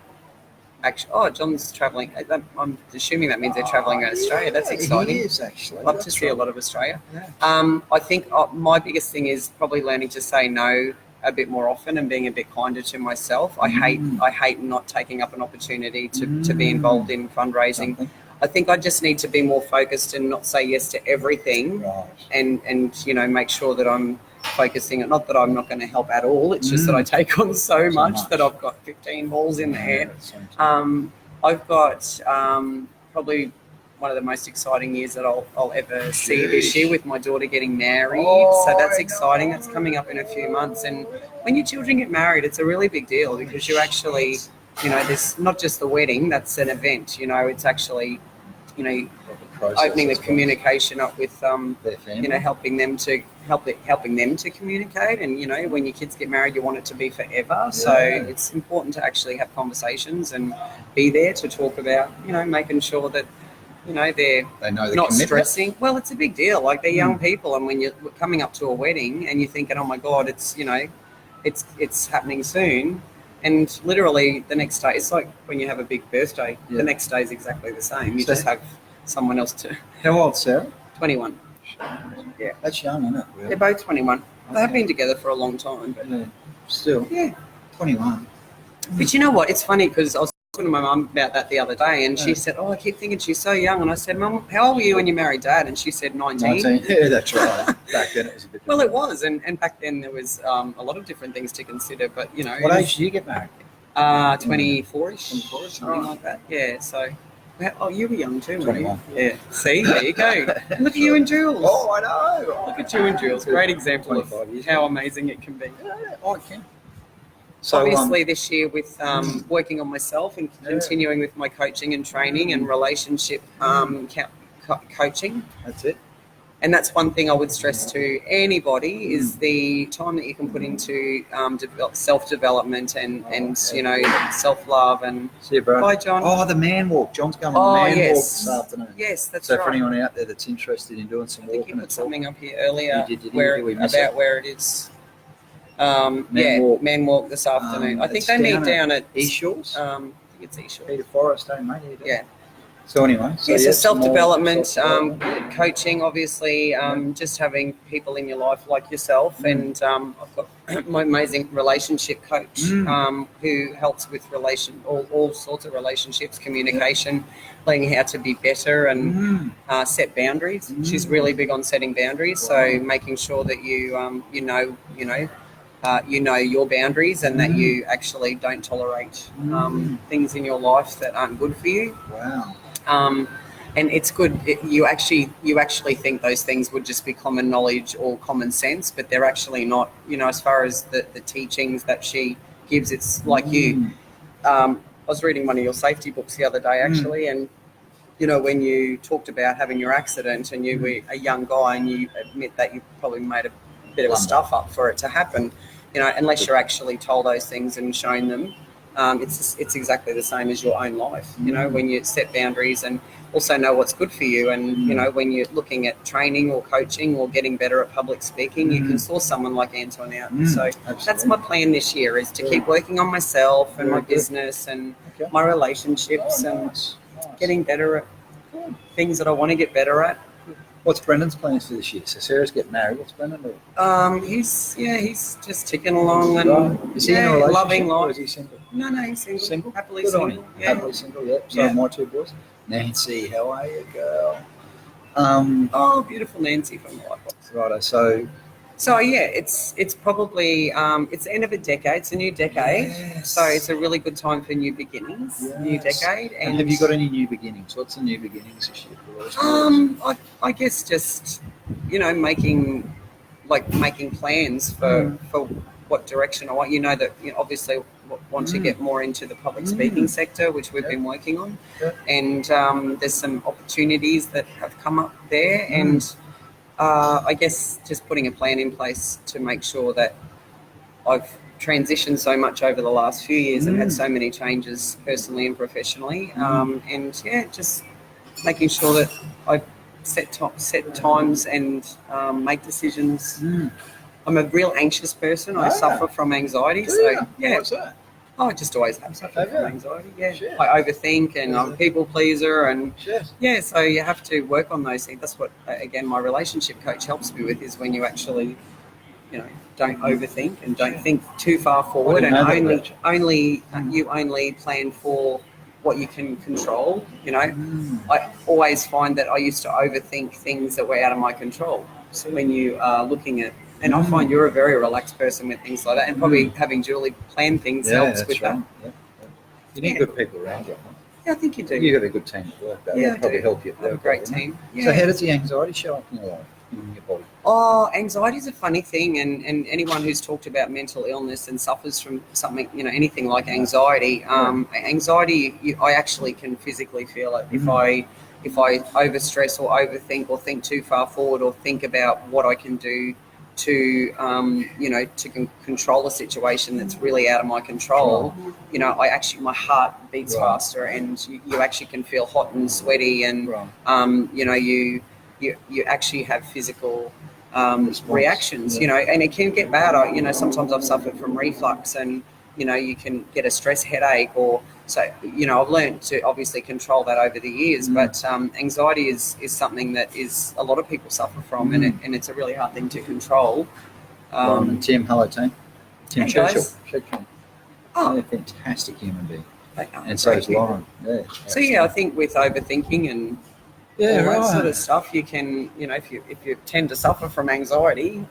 actually, John's travelling. I'm assuming that means they're travelling around Australia. That's Yeah, exciting. He is actually. Love to see a lot of Australia. Yeah. I think my biggest thing is probably learning to say no a bit more often and being a bit kinder to myself. I hate not taking up an opportunity to be involved in fundraising. Something. I think I just need to be more focused and not say yes to everything, Right. and make sure that I'm focusing. Not that I'm not going to help at all. It's just that I take on so much that I've got 15 balls in the air. I've got probably one of the most exciting years that I'll ever see this year, with my daughter getting married. So that's exciting. That's coming up in a few months. And when your children get married, it's a really big deal, because you actually, there's not just the wedding, that's an event. It's actually, opening the communication up with Their family. helping them to communicate. And when your kids get married, you want it to be forever. So it's important to actually have conversations and be there to talk about making sure that they know the not commitment. stressing. Well, it's a big deal. Like, they're young people, and when you're coming up to a wedding and you're thinking, oh my God, it's it's happening soon. And literally the next day, it's like when you have a big birthday, the next day is exactly the same. You just have someone else to. How old, Sarah? 21. Yeah. That's young, isn't it? Really? They're both 21. They have been together for a long time. But Still. Yeah. 21. But you know what? It's funny, because I was talking to my mum about that the other day, and she said, I keep thinking she's so young. And I said, Mum, how old were you when you married Dad? And she said 19. 19. Yeah, that's right. Back then it was a bit. Well, it was. And back then there was a lot of different things to consider. But, What age did you get married? 24-ish. 24, Something like that. Yeah, so... you were young too, weren't 21. you? Yeah. See, there you go. Look at you and Jules. Oh, I know. Look at you and Jules. Great example of 25 years how amazing it can be. Yeah, I can. So, obviously, this year with working on myself and continuing with my coaching and training and relationship coaching. That's it. And that's one thing I would stress to anybody is the time that you can put into self-development and self-love. And see you, bro. Bye, John. Oh, the man walk. John's going on the man walk this afternoon. Yes, that's so right. for anyone out there that's interested in doing some I think walking, you put something up here earlier you did where it is. Man walk this afternoon. I think they meet down at East Shores. I think it's East Shores. Peter Forrest, mate. Yeah. So anyway, so self-development, coaching, obviously, just having people in your life like yourself. And I've got my amazing relationship coach who helps with all sorts of relationships, communication, learning how to be better and set boundaries. She's really big on setting boundaries, so making sure that you know your boundaries and that you actually don't tolerate things in your life that aren't good for you. Wow. And it's good. You actually think those things would just be common knowledge or common sense, but they're actually not. As far as the teachings that she gives, it's like you. I was reading one of your safety books the other day, actually, and when you talked about having your accident and you were a young guy and you admit that you probably made a bit of stuff up for it to happen. Unless you're actually told those things and shown them. It's exactly the same as your own life, when you set boundaries and also know what's good for you. And, when you're looking at training or coaching or getting better at public speaking, you can source someone like Anton out. So that's my plan this year, is to keep working on myself and my business and my relationships and getting better at things that I want to get better at. What's Brendan's plans for this year? So Sarah's getting married. What's Brendan doing? He's just ticking along and is he in a relationship loving life. Or is he single? No, he's single. Single? Happily Good single. on him. Yeah. Happily single, yeah. So are my two boys. Nancy, how are you, girl? Beautiful Nancy from the Lightbox. Righto. So yeah, it's probably it's the end of a decade. It's a new decade, so it's a really good time for new beginnings. New decade. And have you got any new beginnings? What's the new beginnings this year for us? I guess just making plans for what direction I want. That obviously want to get more into the public speaking sector, which we've been working on, and there's some opportunities that have come up there, and I guess just putting a plan in place to make sure that I've transitioned so much over the last few years and had so many changes personally and professionally, and just making sure that I set times and make decisions. I'm a real anxious person. I suffer from anxiety. So What's that? Oh, I just always have suffered from you? anxiety. Yeah, Sure. I overthink and I'm a people pleaser, and Sure. yeah, so you have to work on those things. That's what again my relationship coach helps me with, is when you actually, don't overthink and don't think too far forward, and you only plan for what you can control. I always find that I used to overthink things that were out of my control. So when you are looking at, and I find you're a very relaxed person with things like that, and probably having Julie plan things helps with that. Yeah. You need good people around you. Yeah, I think you do. You got a good team to work. That'll probably help you. I have a great team. Yeah. So how does the anxiety show up in your life, in your body? Oh, anxiety is a funny thing, and anyone who's talked about mental illness and suffers from something, anything like anxiety, I actually can physically feel it if I overstress or overthink or think too far forward or think about what I can do to control a situation that's really out of my control. My heart beats faster, and you actually can feel hot and sweaty, and you actually have physical reactions, and it can get bad. Sometimes I've suffered from reflux, and you can get a stress headache, or so. I've learned to obviously control that over the years, but anxiety is something that is a lot of people suffer from, and it's a really hard thing to control. Tim, hello team. Tim Hey, Churchill. guys. Oh, a fantastic human being, and so great is people. Lauren. Yeah. So I think with overthinking and all that sort of stuff, you can, if you tend to suffer from anxiety.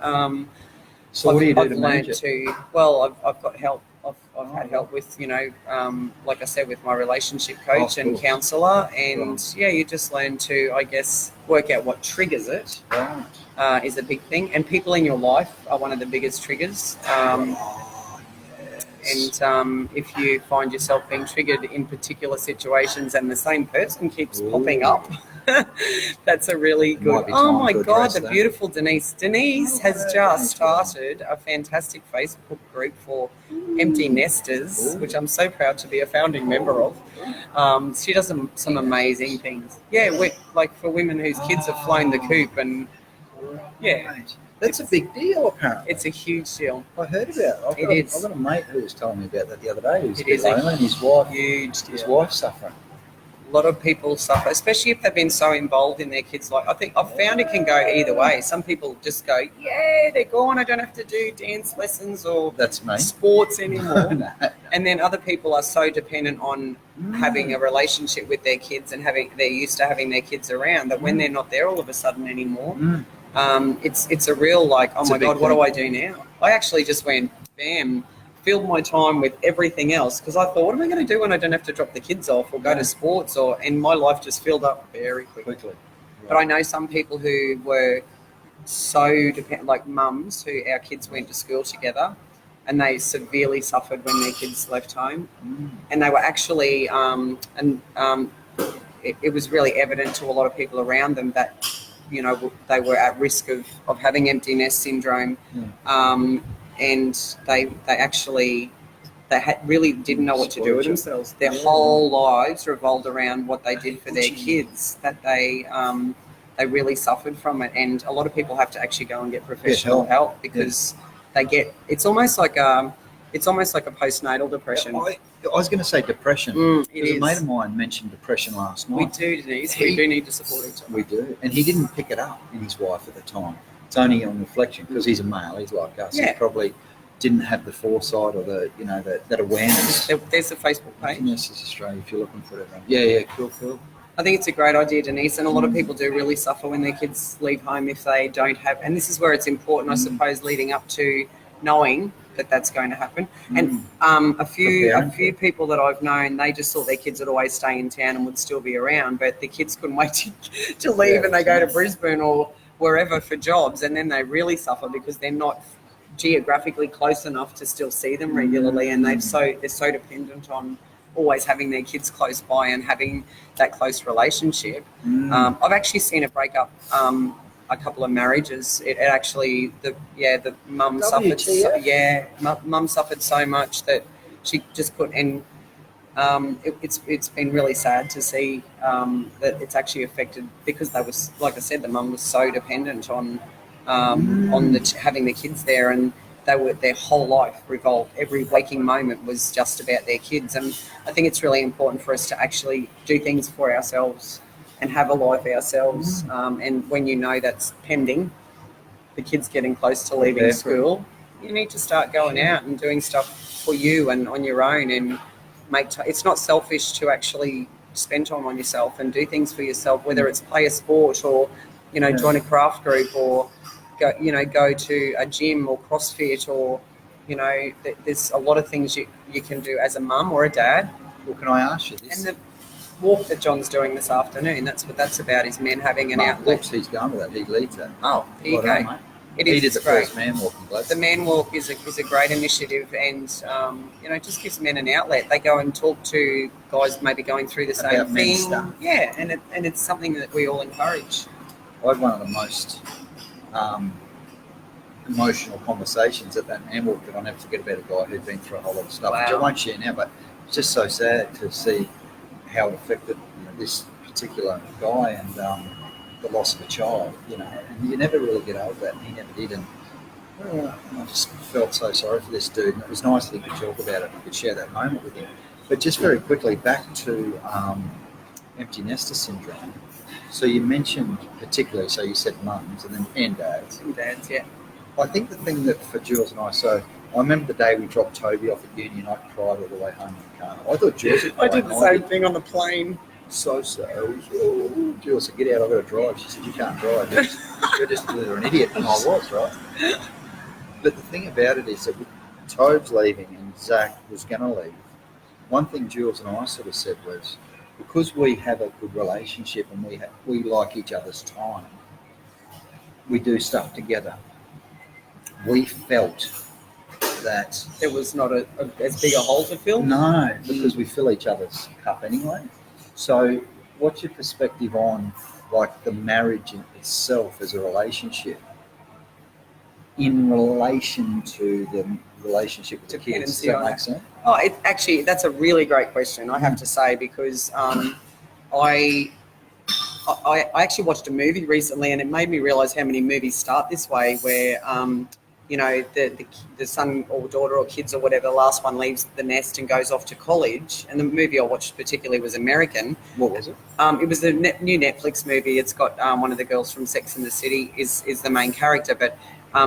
So what do you do to manage it? I've got help. I've had help with, like I said, with my relationship coach and counsellor, and you just learn to, I guess, work out what triggers it. Right. Is a big thing, and people in your life are one of the biggest triggers. And if you find yourself being triggered in particular situations and the same person keeps popping up, that's a really good. Oh my God, the beautiful Denise. Denise has just started a fantastic Facebook group for empty nesters, which I'm so proud to be a founding member of. She does some amazing things. Yeah, like for women whose kids have flown the coop, and that's a big deal, apparently. it's a huge deal. I heard about it. I've got a mate who was telling me about that the other day. It is a and his wife, huge deal. His wife's suffering. A lot of people suffer, especially if they've been so involved in their kids' life. I think I've found it can go either way. Some people just go, they're gone. I don't have to do dance lessons or sports anymore. No. And then other people are so dependent on having a relationship with their kids, and they're used to having their kids around, that when they're not there all of a sudden anymore, it's a real oh my God, what do I do now? I actually just went, bam, filled my time with everything else, because I thought, what am I going to do when I don't have to drop the kids off or go to sports, and my life just filled up very quickly. Right. But I know some people who were so dependent, like mums who our kids went to school together, and they severely suffered when their kids left home, and they were actually it was really evident to a lot of people around them that they were at risk of having empty nest syndrome. And they really didn't know what to do with themselves. Their whole lives revolved around what they did for their kids, that they really suffered from it. And a lot of people have to actually go and get professional help, because it's almost like a postnatal depression. I was going to say depression. A mate of mine mentioned depression last night. We do, Denise. We do need to support each other. We do. And he didn't pick it up in his wife at the time. It's only on reflection, because he's a male. He's like us. He probably didn't have the foresight or that awareness. There's a Facebook page. Yes, it's Australia, if you're looking for it. Yeah, cool. I think it's a great idea, Denise, and a lot of people do really suffer when their kids leave home if they don't have, and this is where it's important, I suppose, leading up to knowing that that's going to happen. And a few people that I've known, they just thought their kids would always stay in town and would still be around, but the kids couldn't wait to leave, and they go to Brisbane or wherever for jobs, and then they really suffer because they're not geographically close enough to still see them regularly, and they're so dependent on always having their kids close by and having that close relationship. I've actually seen it break up a couple of marriages. It actually the mum suffered. Mum suffered so much that she just couldn't. And it's been really sad to see that it's actually affected, because they was, like I said, the mum was so dependent on having the kids there, and their whole life revolved, every waking moment was just about their kids. And I think it's really important for us to actually do things for ourselves and have a life ourselves. And when you know that's pending, the kids getting close to leaving school, you need to start going out and doing stuff for you and on your own, and it's not selfish to actually spend time on yourself and do things for yourself, whether it's play a sport or, join a craft group or go to a gym or CrossFit, or, there's a lot of things you can do as a mum or a dad. Well, can I ask you this? And the walk that John's doing this afternoon, that's what that's about, is men having an outlet. He's going with that. He leads that. Oh, there you go. He did the first man walk in Gladstone. The man walk is a great initiative, and it just gives men an outlet. They go and talk to guys maybe going through the same thing. Stuff. Yeah, and it's something that we all encourage. I had one of the most emotional conversations at that man walk that I'll never forget, about a guy who'd been through a whole lot of stuff, which I won't share now, but it's just so sad to see how it affected this particular guy and the loss of a child, and you never really get over that, and he never did. And I just felt so sorry for this dude, and it was nice that he could talk about it and could share that moment with him. But just very quickly, back to empty nester syndrome. So you mentioned particularly, so you said mums and dads. And dads, yeah. I think the thing that for Jules and I, so I remember the day we dropped Toby off at uni and I cried all the way home in the car. I thought Jules would I did the same thing on the plane. So Jules said, get out, I've got to drive. She said, you can't drive. You're just an idiot. And I was, right? But the thing about it is that with Tobe's leaving and Zach was going to leave, one thing Jules and I sort of said was, because we have a good relationship and we like each other's time, we do stuff together. We felt that there was not as big a hole to fill. No, because we fill each other's cup anyway. So, what's your perspective on like the marriage in itself as a relationship, in relation to the relationship with the kids? Does that make sense? Oh, that's a really great question, I have to say, because I actually watched a movie recently, and it made me realise how many movies start this way, where the son or daughter or kids or whatever, the last one leaves the nest and goes off to college. And the movie I watched particularly was American. What was it? It was the new Netflix movie. It's got one of the girls from Sex and the City is the main character, but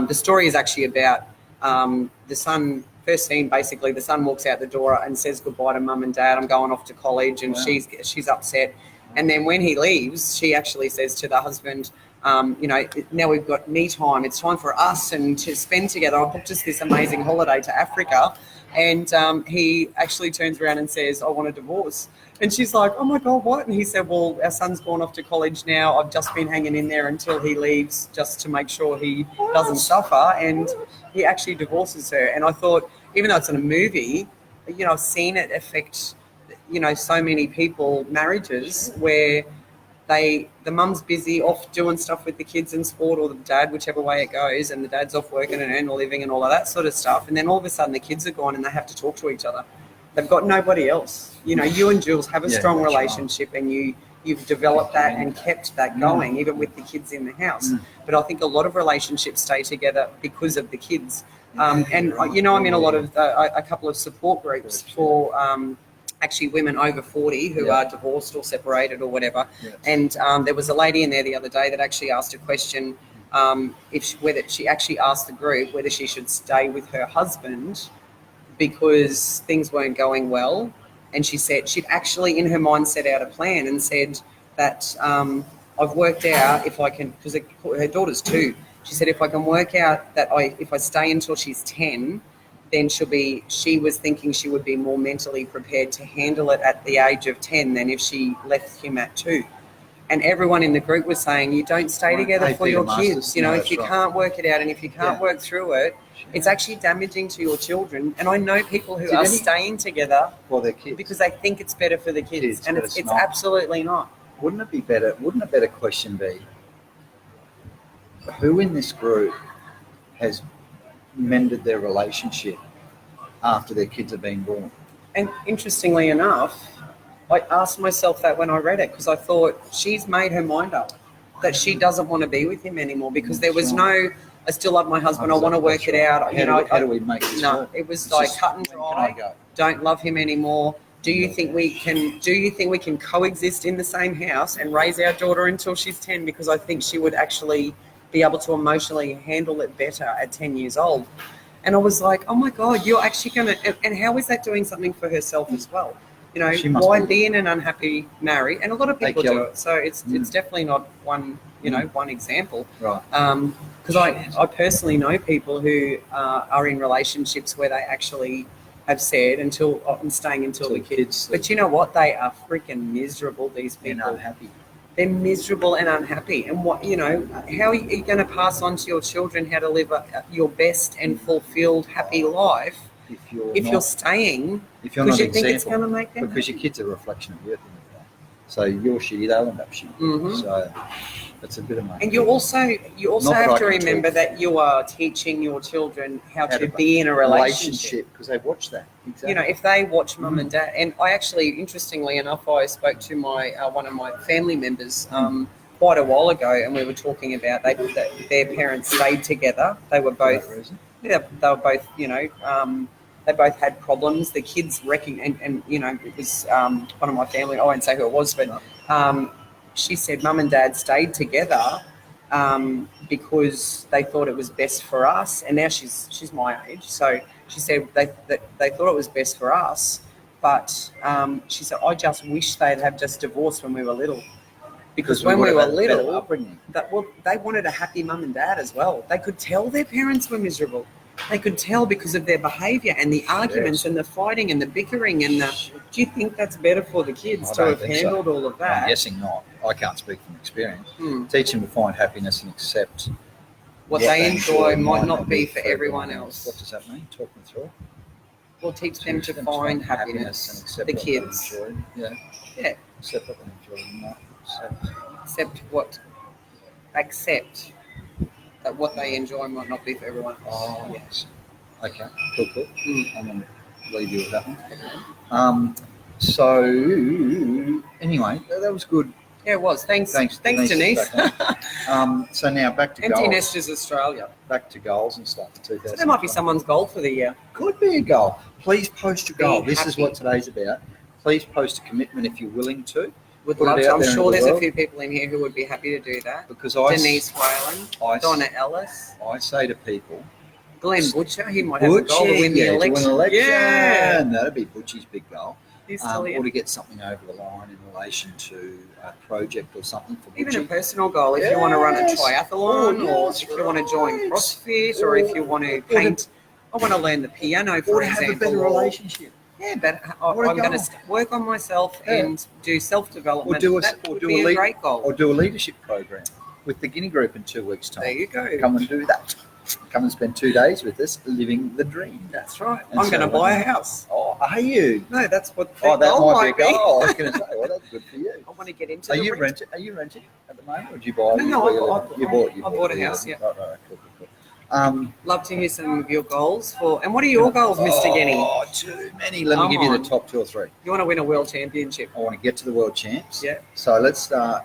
the story is actually about the son. First scene, basically, the son walks out the door and says goodbye to mum and dad. I'm going off to college, and she's upset. And then when he leaves, she actually says to the husband, now we've got me time. It's time for us and to spend together. I booked us this amazing holiday to Africa. And he actually turns around and says, I want a divorce. And she's like, oh my God, what? And he said, well, our son's gone off to college now. I've just been hanging in there until he leaves just to make sure he doesn't suffer. And he actually divorces her. And I thought, even though it's in a movie, I've seen it affect, so many people, marriages where the mum's busy off doing stuff with the kids in sport, or the dad, whichever way it goes, and the dad's off working and earning a living and all of that sort of stuff. And then all of a sudden the kids are gone and they have to talk to each other. They've got nobody else. You and Jules have a strong relationship, and you've developed that and kept that going, even with the kids in the house. But I think a lot of relationships stay together because of the kids. I'm in a lot of a couple of support groups for actually women over 40 who are divorced or separated or whatever. And there was a lady in there the other day that actually asked a question, whether she actually asked the group whether she should stay with her husband because things weren't going well. And she said she'd actually in her mind set out a plan and said that I've worked out if I can, because her daughter's 2, she said if I can work out that if I stay until she's 10, then she was thinking she would be more mentally prepared to handle it at the age of 10 than if she left him at 2. And everyone in the group was saying, you don't stay together for your kids. If you can't work it out and if you can't work through it, it's actually damaging to your children. And I know people who are staying together for their kids because they think it's better for the kids, and it's absolutely not. Wouldn't a better question be, who in this group has mended their relationship after their kids have been born? And interestingly enough, I asked myself that when I read it, because I thought she's made her mind up that she doesn't want to be with him anymore, because there was no I still love my husband. I want to work it out. How do we make this No, work? it was It's like just, cut and when can I dry. go? Don't love him anymore. Do you think we can coexist in the same house and raise our daughter until she's 10? Because I think she would actually be able to emotionally handle it better at 10 years old. And I was like, oh my God, you're actually going to, and how is that doing something for herself as well? Why be in an unhappy marriage? And a lot of people do it. So it's definitely not one, one example. Right. Because I personally know people who are in relationships where they actually have said I'm staying until the kids. But you know what? They are freaking miserable, these people. And unhappy. They're miserable and unhappy. And how are you going to pass on to your children how to live your best and fulfilled, happy life if you're staying because you think it's going to make them because your kids are a reflection of you at the end of the day. So you're shitty, they'll end up shitty. Mm-hmm. So that's a bit of money. And you also have to remember that you are teaching your children how to be in a relationship because they watch that. Exactly. If they watch mum and dad, and I actually, interestingly enough, I spoke to my one of my family members quite a while ago, and we were talking about that their parents stayed together. They were both, they were both, they both had problems. The kids and it was one of my family. I won't say who it was, but she said mum and dad stayed together because they thought it was best for us. And now she's my age, so she said they thought it was best for us. But she said, I just wish they'd have just divorced when we were little. Because when we were little, they wanted a happy mum and dad as well. They could tell their parents were miserable. They could tell because of their behaviour and the arguments and the fighting and the bickering and do you think that's better for the kids to have handled all of that? I'm guessing not. I can't speak from experience. Teach them to find happiness and accept what they enjoy might not be for everyone else. What does that mean? Talk me through it. Well, teach them to find happiness and accept the what kids. they enjoy. Yeah. Accept what they enjoy. Not accept that what they enjoy might not be for everyone else. Oh, yes. Okay. Cool. I'm going to leave you with that one. So anyway, that was good. Yeah, it was. Thanks Denise. So now back to Empty goals. Nesters Australia. Back to goals and stuff. So there might be someone's goal for the year. Could be a goal. Please post your goal. This is happy. what today's about. Please post a commitment if you're willing to. Would love to. I'm sure there's a few people in here who would be happy to do that. Because Denise Whalen, Donna Ellis. I say to people, Glenn Butcher, he might have a goal to win the election. Yeah, that'd be Butchie's big goal. Or to get something over the line in relation to a project or something for Butchie. Even a personal goal, if you want to run a triathlon, or if you want to join CrossFit, or if you want to paint. I want to learn the piano, for example. Have a better relationship. Yeah, but I'm going to work on myself and do self-development. That would be a great goal. Or do a leadership program with the Guinea Group in 2 weeks' time. There you go. Come and do that. Come and spend 2 days with us living the dream. That's right. I'm going to buy a house. Oh, are you? No, that's what that might be a goal. I was going to say, well, that's good for you. I want to get into Are you renting at the moment, or did you buy? No, I bought a house, yeah. Right, cool. Love to hear some of your goals and what are your goals, Mr. Guinea? Oh, too many. Let me give you the top 2 or 3. You want to win a world championship? I want to get to the world champs. Yeah. So let's start.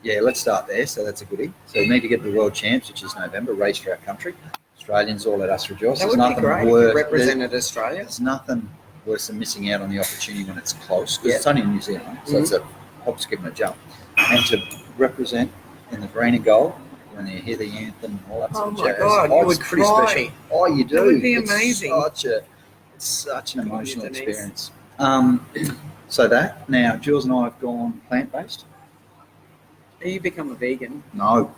Let's start there. So that's a goodie. So we need to get to the world champs, which is November. Race for our country. Australians, all let us rejoice. That would be great if you represented Australia. There's nothing worse than missing out on the opportunity when it's close. Because it's only in New Zealand, so it's a hop, skip, and a jump. And to represent in the green and gold. When you hear the anthem and all that sort of jazz. Oh my God, you would pretty cry. Special. Oh, you do. That would be amazing. It's such an emotional experience. So that, now, Jules and I have gone plant-based. Have you become a vegan? No,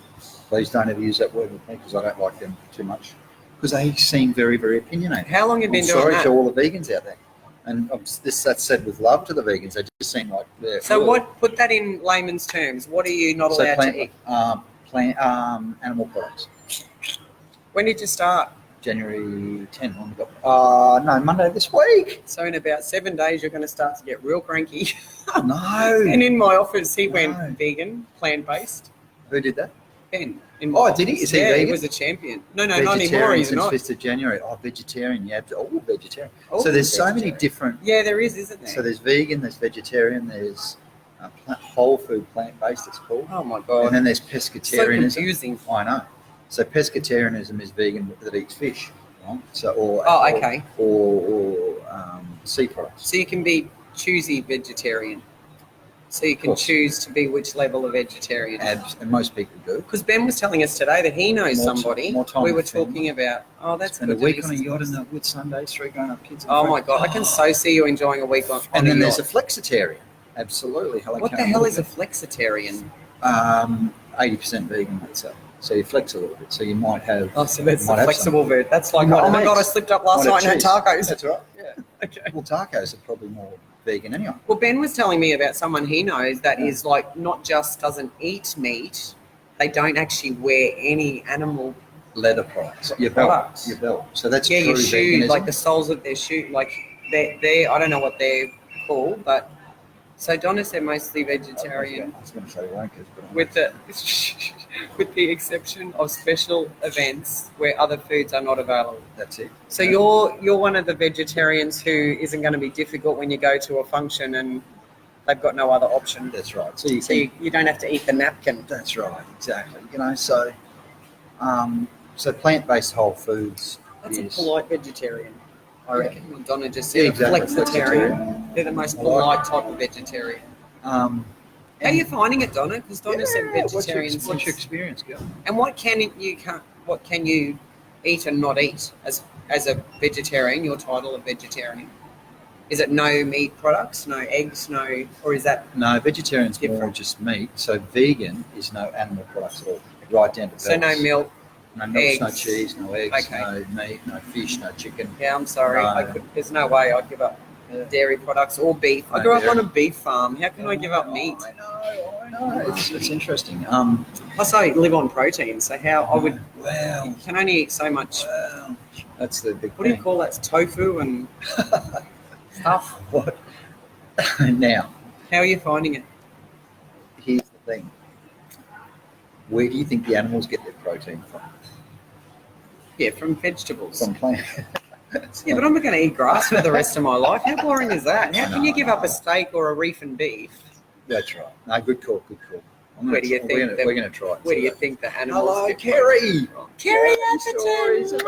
please don't ever use that word with me because I don't like them too much. Because they seem very, very opinionated. How long have you been doing that? that? Sorry to all the vegans out there. And that's said with love to the vegans. They just seem like they're... So put that in layman's terms. What are you not allowed to eat? Animal products. When did you start? January 10. Monday this week. So in about 7 days, you're going to start to get real cranky. No. And in my office, he went vegan, plant-based. Who did that? Ben. Did he? Is he vegan? He was a champion. No, not anymore. He's not. Since 5th of January. Oh, vegetarian. Yeah, all vegetarian. So there's so many different. Yeah, there is, isn't there? So there's vegan, there's vegetarian, there's whole food plant-based, it's called. Oh my God. And then there's pescatarian. So confusing. I know. So pescatarianism is vegan that eats fish, right? So or okay. or sea products. So you can be choosy vegetarian. So you Of can course. choose to be which level of vegetarian. And most people do. Because Ben was telling us today that he knows More somebody. more time We were with family. talking about. Oh, that's And a good. week on a yacht and a with Sundays, 3 grown-up kids. Oh my God, I can so see you enjoying a week on. And then a there's yacht. a flexitarian. Absolutely. Hello, What the Karen hell is a Walker. flexitarian? 80% vegan, let's say. So you flex a little bit. So you might have. Oh, so that's might the have flexible bird. That's like, You might oh have my God, I eggs. slipped up last Might night have and had cheese. tacos. That's right. Yeah. Okay. Well, tacos are probably more vegan anyway. Well, Ben was telling me about someone he knows that is like not just doesn't eat meat, they don't actually wear any animal Leather products. Your belt. products. Your belt. So that's Yeah, true your shoes, veganism. like the soles of their shoe, like they're I don't know what they're called, but so Donna said mostly vegetarian. I was going to say wankers, but With the with the exception of special events where other foods are not available. that's it. So you're one of the vegetarians who isn't going to be difficult when you go to a function and they've got no other option. That's right. So you So you don't have to eat the napkin. That's right. Exactly. So plant-based whole foods. That's is, a polite vegetarian. I reckon. When Donna just Yeah, said exactly. flexitarian. They're the most polite type of vegetarian. How are you finding it, Donna? Because Donna said vegetarians. What's your experience, girl? And what can you eat and not eat as a vegetarian? Your title of vegetarian. Is it no meat products, no eggs, no, or is that No, vegetarian's more different? just meat. So vegan is no animal products at all, right down to So no bells. milk? No milk, no eggs. cheese, no eggs, Okay. no meat, no fish, no chicken. Yeah, I'm sorry. No. There's no way I'd give up Yeah. dairy products or beef. I No grew up dairy. on a beef farm. How can I give up meat? I know. It's interesting. Plus, I live on protein, so how I would Wow. you can only eat so much. Wow. That's the big What do you thing. call that? Tofu and stuff. What? Now, How are you finding it? here's the thing. Where do you think the animals get their protein from? Yeah, from vegetables. From plants. Yeah, but I'm not going to eat grass for the rest of my life. How boring is that? How can you give up No. a steak or a reef and beef? That's right. No, good call. Good call. Where do you think we're going to try it? Where do you think the animals Hello, get Kerry. Kerry Stories Atherton.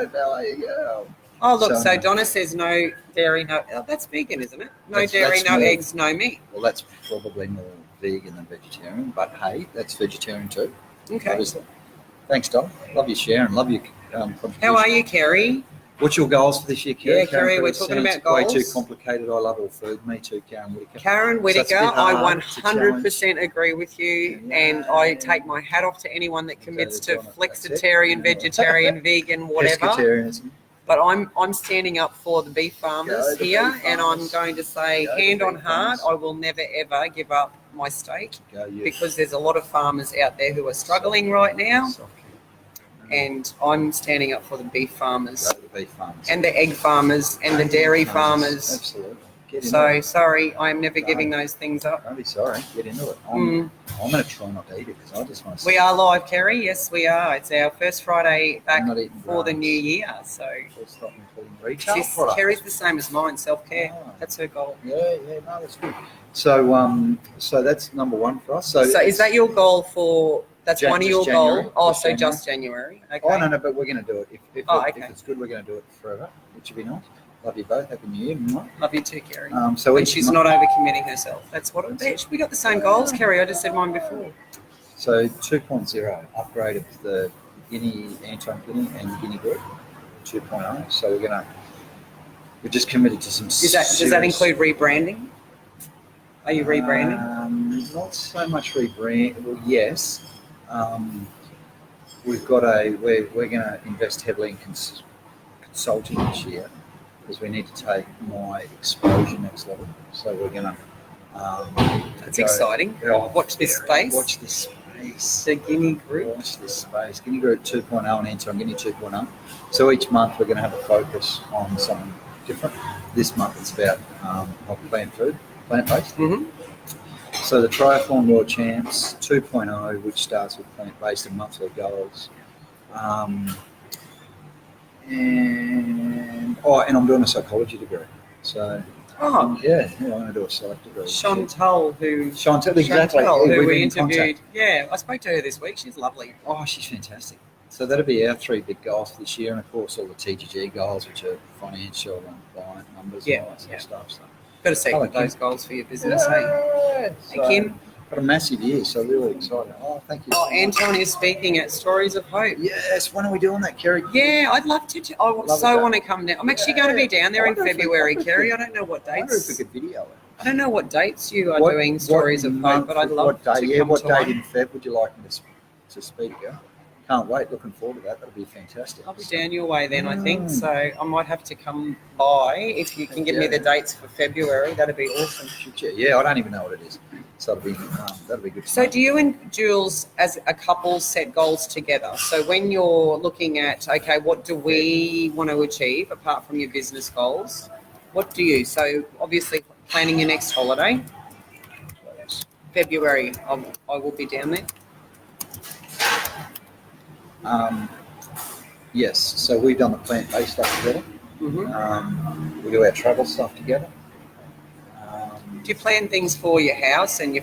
about how you go. Oh, look, so So- Donna says no dairy, no... Oh, that's vegan, isn't it? No That's- dairy, that's no more- eggs, no meat. Well, that's probably more vegan than vegetarian, but hey, that's vegetarian too. Okay. Obviously. Thanks, Dom. Love you, Sharon. Love your contribution. How are you, Kerry? What's your goals for this year, Kerry? Yeah, Kerry, Karen, we're it talking sounds about way goals. too complicated. I love all food. Me too, Karen Whitaker. Karen So it's a Whitaker, bit I hard. It's a 100% agree with you, and I take my hat off to anyone that commits to Donna, that's it. flexitarian, vegetarian, vegan, whatever. Pescatarianism. But I'm standing up for the beef farmers Go the here, beef and farmers. I'm going to say, Go the hand on beef heart, farmers. I will never ever give up my steak Go you. because there's a lot of farmers out there who are struggling right now, and I'm standing up for the beef farmers Go to the beef farmers. and the egg farmers and the dairy farmers. Absolutely. Get into So it. sorry, I'm never No. giving those things up. Don't be sorry. Get into it. Mm. I'm going to try not to eat it because I just want to. We are live, Kerry. Yes, we are. It's our first Friday back I'm not eating for the grass. new year. So We'll stop including retail this, products. Kerry's the same as mine, self-care. Oh. That's her goal. Yeah, no, that's good. So that's number one for us. So is that your goal for? That's Jan- one of your just January. goals. Oh, Just so January. just January. Okay. Oh no, but we're going to do it. If Okay. it's good, we're going to do it forever, which would be nice. Love you both. Happy New Year. Mwah. Love you too, Kerry. So And each she's month- not overcommitting herself. That's what it is. We got the same goals, Kerry. I just said mine before. So 2.0 upgrade of the Guinea, Anton Guinea and Guinea group. 2.0. So we're just committed to some. Does that include rebranding? Are you rebranding? Not so much rebrand. Well, yes. We've got we're going to invest heavily in consulting this year because we need to take my exposure next level. So we're going to. That's exciting. Watch this space. Watch this space. The Guinea group. Watch this space. Guinea Group 2.0 and Anton Guinea 2.0. So each month we're going to have a focus on something different. This month it's about plant-based. Mm-hmm. So the Triathlon World Champs 2.0, which starts with plant-based and monthly goals. And I'm doing a psychology degree. So Oh, Yeah, I want to do a psych degree. Chantal, Chantal, exactly. Chantal, Yeah, who we've we been in interviewed. Yeah, I spoke to her this week. She's lovely. Oh, she's fantastic. So that'll be our 3 big goals for this year, and of course all the TGG goals, which are financial and client numbers and all that sort of stuff. So. Got to set Oh, those goals for your business, hey? Yeah, Hey, Kim. Got a massive year, so really excited. Oh, thank you. Oh, so much. Anton is speaking at Stories of Hope. Yes, when are we doing that, Kerry? Yeah, I'd love to. I Love so it. want to come down. I'm actually going to be down there in February, Kerry. I don't know what I wonder if we dates. could video it. I don't know what dates you are doing Stories of Hope, but I'd love what day, to yeah, come what to date one. in Feb would you like me to speak? Yeah? Can't wait. Looking forward to that. That'll be fantastic. I'll be down your way then, I think. So I might have to come by. If you can give me the dates for February, that'd be awesome. Yeah, I don't even know what it is. So that'll be good. So do you and Jules, as a couple, set goals together? So when you're looking at, okay, what do we want to achieve apart from your business goals? What do you? So obviously planning your next holiday. February, I will be down there. Yes, so we've done the plant-based stuff together. Mm-hmm. We do our travel stuff together. Do you plan things for your house and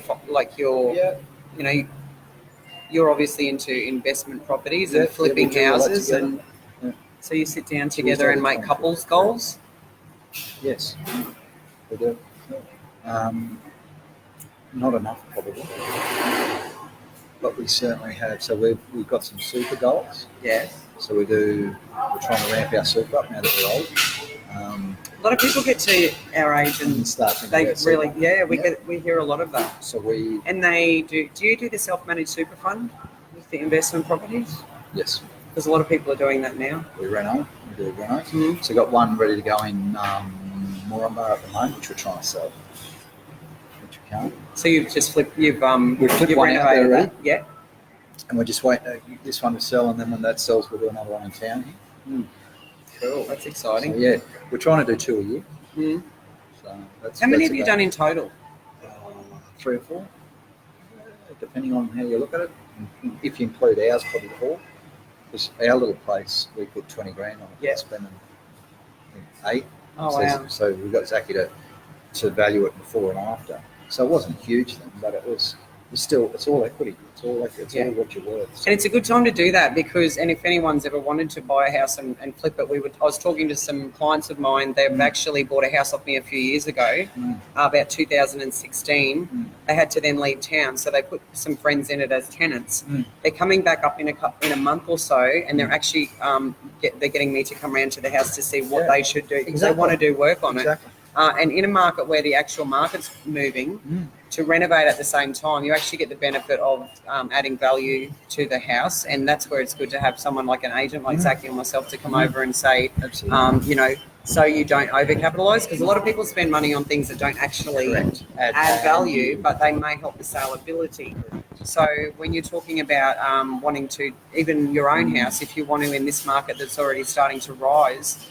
you're obviously into investment properties and flipping houses, and so you sit down together and make couples goals? Yes, we do. Not enough probably, but we certainly have. So we've got some super goals. Yes. So we're trying to ramp our super up now that we're old. A lot of people get to our age and start they really, we hear a lot of that. So they do you do the self-managed super fund with the investment properties? Yes. Because a lot of people are doing that now. We do Renos. Mm-hmm. So we've got one ready to go in Moranbah at the moment, which we're trying to sell. Which we can't. So you've just flipped, we've flipped one out there already. Yeah. And we're just waiting this one to sell, and then when that sells, we'll do another one in town here. Cool. That's exciting. So, yeah, we're trying to do 2 a year. Mm. So that's, how many have you done in total? 3 or 4, depending on how you look at it. If you include ours, probably 4. Because our little place, we put 20 grand on it. Yeah. Spending 8. Oh, so, wow. So we've got Zachy to value it before and after. So it wasn't huge then, but it's all equity. It's all what you're worth. So. And it's a good time to do that because, and if anyone's ever wanted to buy a house and flip it, I was talking to some clients of mine. They've actually bought a house off me a few years ago, about 2016. They had to then leave town, so they put some friends in it as tenants. They're coming back up in a month or so, and they're actually they're getting me to come around to the house to see what they should do because they want to do work on it. And in a market where the actual market's moving, to renovate at the same time, you actually get the benefit of adding value to the house, and that's where it's good to have someone like an agent like Zachy or myself to come over and say, so you don't overcapitalise, because a lot of people spend money on things that don't actually add value, but they may help the saleability. So when you're talking about wanting to, even your own house, if you want to in this market that's already starting to rise,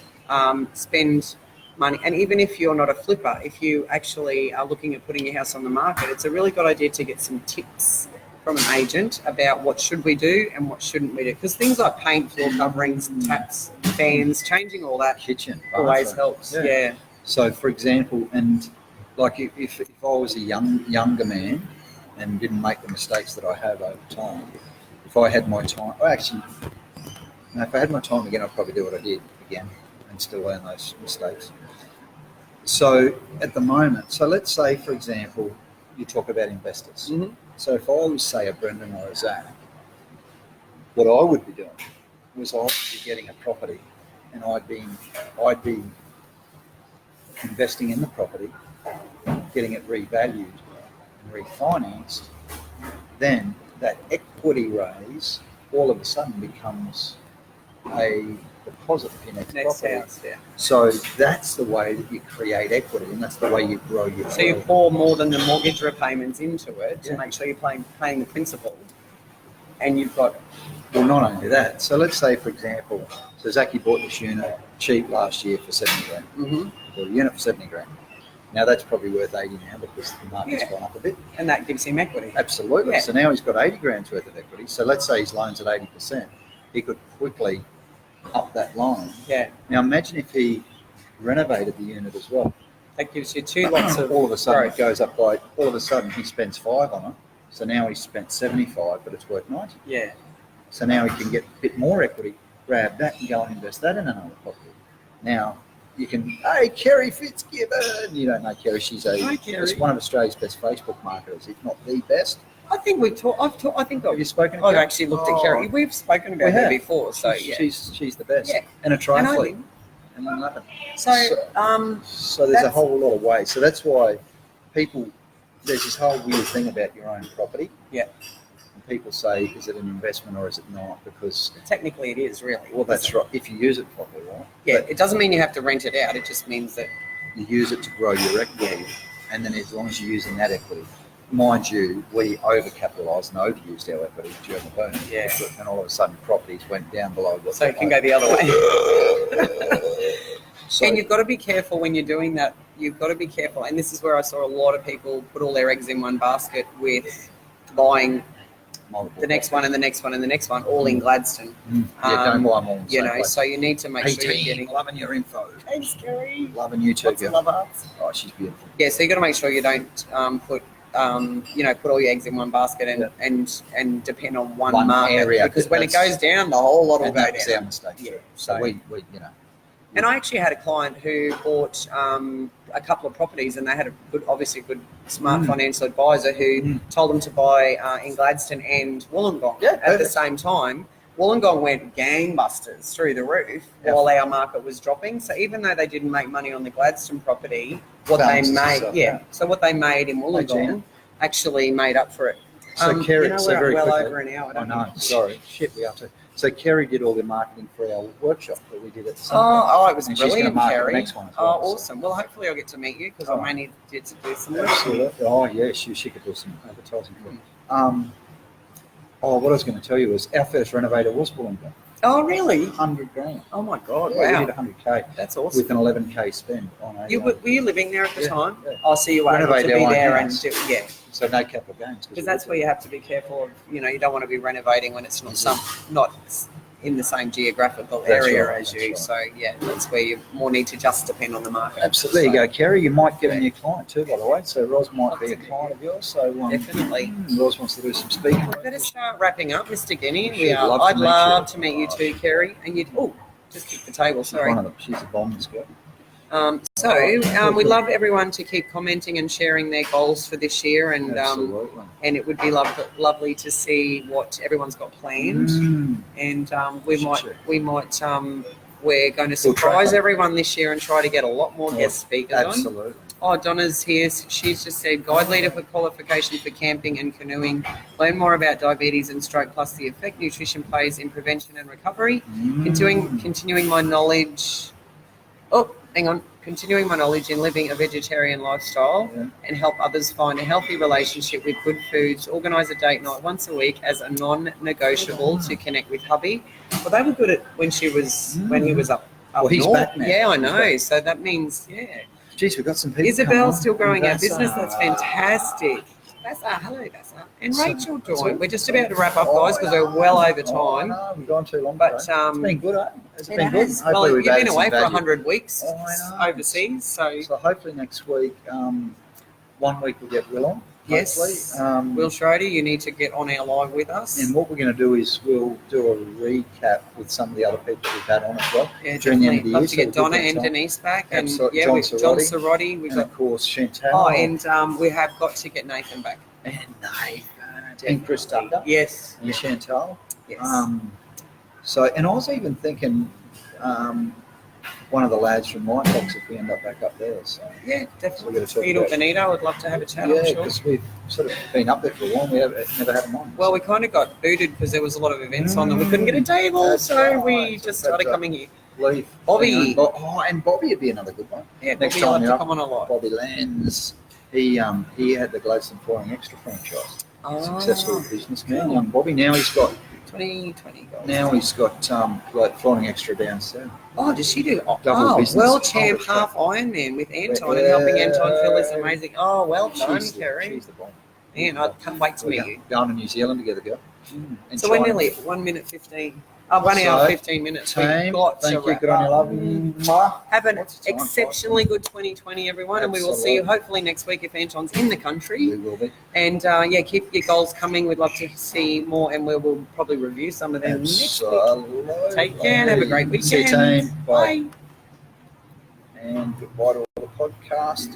spend money. And even if you're not a flipper, if you actually are looking at putting your house on the market, it's a really good idea to get some tips from an agent about what should we do and what shouldn't we do. Because things like paint, floor coverings, taps, fans, changing all that kitchen always helps. Yeah. So for example, and like if I was a younger man and didn't make the mistakes that I have over time, if I had my time, if I had my time again, I'd probably do what I did again and still learn those mistakes. So at the moment, so let's say, for example, you talk about investors. Mm-hmm. So if I was, say, a Brendan or a Zach, what I would be doing was I would be getting a property and I'd be investing in the property, getting it revalued and refinanced. Then that equity raise all of a sudden becomes a deposit for your next property. House, yeah. So that's the way that you create equity, and that's the way you grow your. So you pour more than the mortgage repayments into it to make sure you're paying the principal, and you've got. Well, not only that. So let's say, for example, Zachy bought this unit cheap last year for 70 grand. Mm-hmm. He bought a unit for 70 grand. Now that's probably worth 80 now because the market's gone up a bit. And that gives him equity. Absolutely. Yeah. So now he's got 80 grand's worth of equity. So let's say his loan's at 80%. He could quickly up that loan. Yeah. Now imagine if he renovated the unit as well. That gives you 2 lots of all of a sudden growth. it goes up by. All of a sudden he spends 5 on it, so now he's spent 75, but it's worth 90. Yeah. So now he can get a bit more equity, grab that, and go and invest that in another property. Now you can, hey, Kerry Fitzgibbon. You don't know Kerry. She's Hi, Kerry. It's one of Australia's best Facebook marketers, if not the best. I think we've talked. I think Have you spoken? I've actually looked at Kerry. We've spoken about her before, so yeah. She's the best. Yeah. And a And I triathlete. think- And nothing. So, So there's a that's- whole lot of ways. So that's why there's this whole weird thing about your own property. Yeah. And people say, is it an investment or is it not? Because, technically it is really. well, that's right. If you use it properly, right? Yeah, But it doesn't mean you have to rent it out. It just means that you use it to grow your equity. And then as long as you're using that equity, mind you, we overcapitalised and overused our equity during the boom. Yeah. And all of a sudden properties went down below what so they it can were. go the other way. So, And you've got to be careful when you're doing that. You've got to be careful. And this is where I saw a lot of people put all their eggs in one basket with buying multiple the next one and the next one and the next one, all in Gladstone. Yeah, don't buy them all in the You same know, place. so you need to make Hey, sure you're team, getting. loving your info. Thanks, Gary. Loving you too, Lots of girl. love hearts. Oh, she's beautiful. Yeah, so you got to make sure you don't put put all your eggs in one basket and depend on one market area, because when it that's- goes down, the whole lot will And go that was our down. mistake. Yeah, So so- we And I actually had a client who bought a couple of properties, and they had a good, obviously good, smart financial advisor who told them to buy in Gladstone and Wollongong Yeah, at the perfect. same time. Wollongong went gangbusters through the roof Yeah. while our market was dropping. So even though they didn't make money on the Gladstone property, what Balanced they made, itself yeah. out. So what they made in Wollongong Gina. actually made up for it. So Kerry, you know, so we're very well quickly, over an hour. I don't know. we? Sorry, shit, we have to. So Kerry did all the marketing for our workshop that we did at the same Oh, it was And she's gonna brilliant, market the Kerry. next one as Oh, well, so. awesome. Well, hopefully I'll get to meet you because Oh. I may need to do some work. Absolutely. Oh yeah, she could do some advertising for it. What I was going to tell you was our first renovator was Wollongong. Oh, really? 100 grand. Oh my God! Yeah, Wow, we did 100k that's awesome. with an 11k spend on a. You were you living there at the Yeah, time? yeah. Oh, so you were able to Renovate be our own there house. and do, yeah, So no capital gains. because that's where you have to be careful of. You know, you don't want to be renovating when it's not in the same geographical That's area right, as that's you. right. So yeah, that's where you more need to just depend on the market. Absolutely. There you So, go, Kerry. You might get a new client too, by the way. So Ros might be a client of yours. So Definitely. Ros wants to do some speaking. We better start wrapping up, Mr. Guinea. She'd love to I'd meet love you. to meet you too, Kerry. And you. Oh, just kick the table. She's Sorry. one of them. She's a bomb, this girl. We'd love everyone to keep commenting and sharing their goals for this year, and Absolutely. it would be lovely to see what everyone's got planned. And we're going to surprise everyone this year and try to get a lot more guest speakers on. Absolutely. Oh, Donna's here. She's just said, guide leader for qualification for camping and canoeing. Learn more about diabetes and stroke, plus the effect nutrition plays in prevention and recovery. Continuing my knowledge. Oh, hang on. Continuing my knowledge in living a vegetarian lifestyle and help others find a healthy relationship with good foods. Organise a date night once a week as a non-negotiable to connect with hubby. Well, they were good at when he was up Well, he's north. back now. Yeah, I He's know. back. So that means, yeah. Geez, we've got some people. Isabel's still growing our That's, business. That's fantastic. Hello, Vasa. And So- Rachel that's joined. all. We're just about to wrap up, guys, because we're well over time. No, we've gone too long. But, today. It's been good, eh? It's It been good. has. Hopefully Well, we've you've added been some away for value. 100 weeks Oh, I know. overseas, so So hopefully next week, 1 week we'll get Will on. yes. Hopefully. Will Schroeder, you need to get on our live with us. And what we're going to do is we'll do a recap with some of the other people we've had on as well. Yeah, during the end definitely. of the Love year, to so get we'll Donna give and them time. Denise back, and Absolutely. yeah, John we've John Sorotti. Sorotti. We've And got of course Chantal. and we have got to get Nathan back. And Nathan. And Chris Tucker. Yes. And Chantal. Yes. And I was even thinking one of the lads from Whitebox if we end up back up there. So Yeah, So definitely. we're gonna talk Vito about- Benito, I'd love to have a chat, I'm yeah, sure. because we've sort of been up there for a while. We never had them on. Well, we kind of got booted because there was a lot of events on and we couldn't get a table, That's so right. we just That's started right. coming here. Leaf. Bobby. And Bobby would be another good one. Yeah, Next Bobby, time I'll you're have to up, come on a lot. Bobby Lands. He had the Gladstone Flooring Extra franchise. Successful businessman, young Bobby. Now he's got 2020 goals. Now he's got like Flooring Extra down south. Oh, does she do? Double business. World champ Oh, half Ironman with Anton and helping Anton fill this amazing. Oh, well done, She's Kerry. She's the bomb. Man, I can't wait to meet you. Going to New Zealand together, girl. And So we're China. nearly 1 minute 15. 1 hour, So, 15 minutes. Team, We've got thank to you. wrap Good on you, up. love. Mwah. Have an What's the time? exceptionally good 2020, everyone, and we will see you Absolutely. hopefully next week if Anton's in the country. We will be. And yeah, keep your goals coming. We'd love to see more, and we will probably review some of them next week. Absolutely. Take care and have a great weekend. See you, team. Bye. Bye. And goodbye to all the podcast.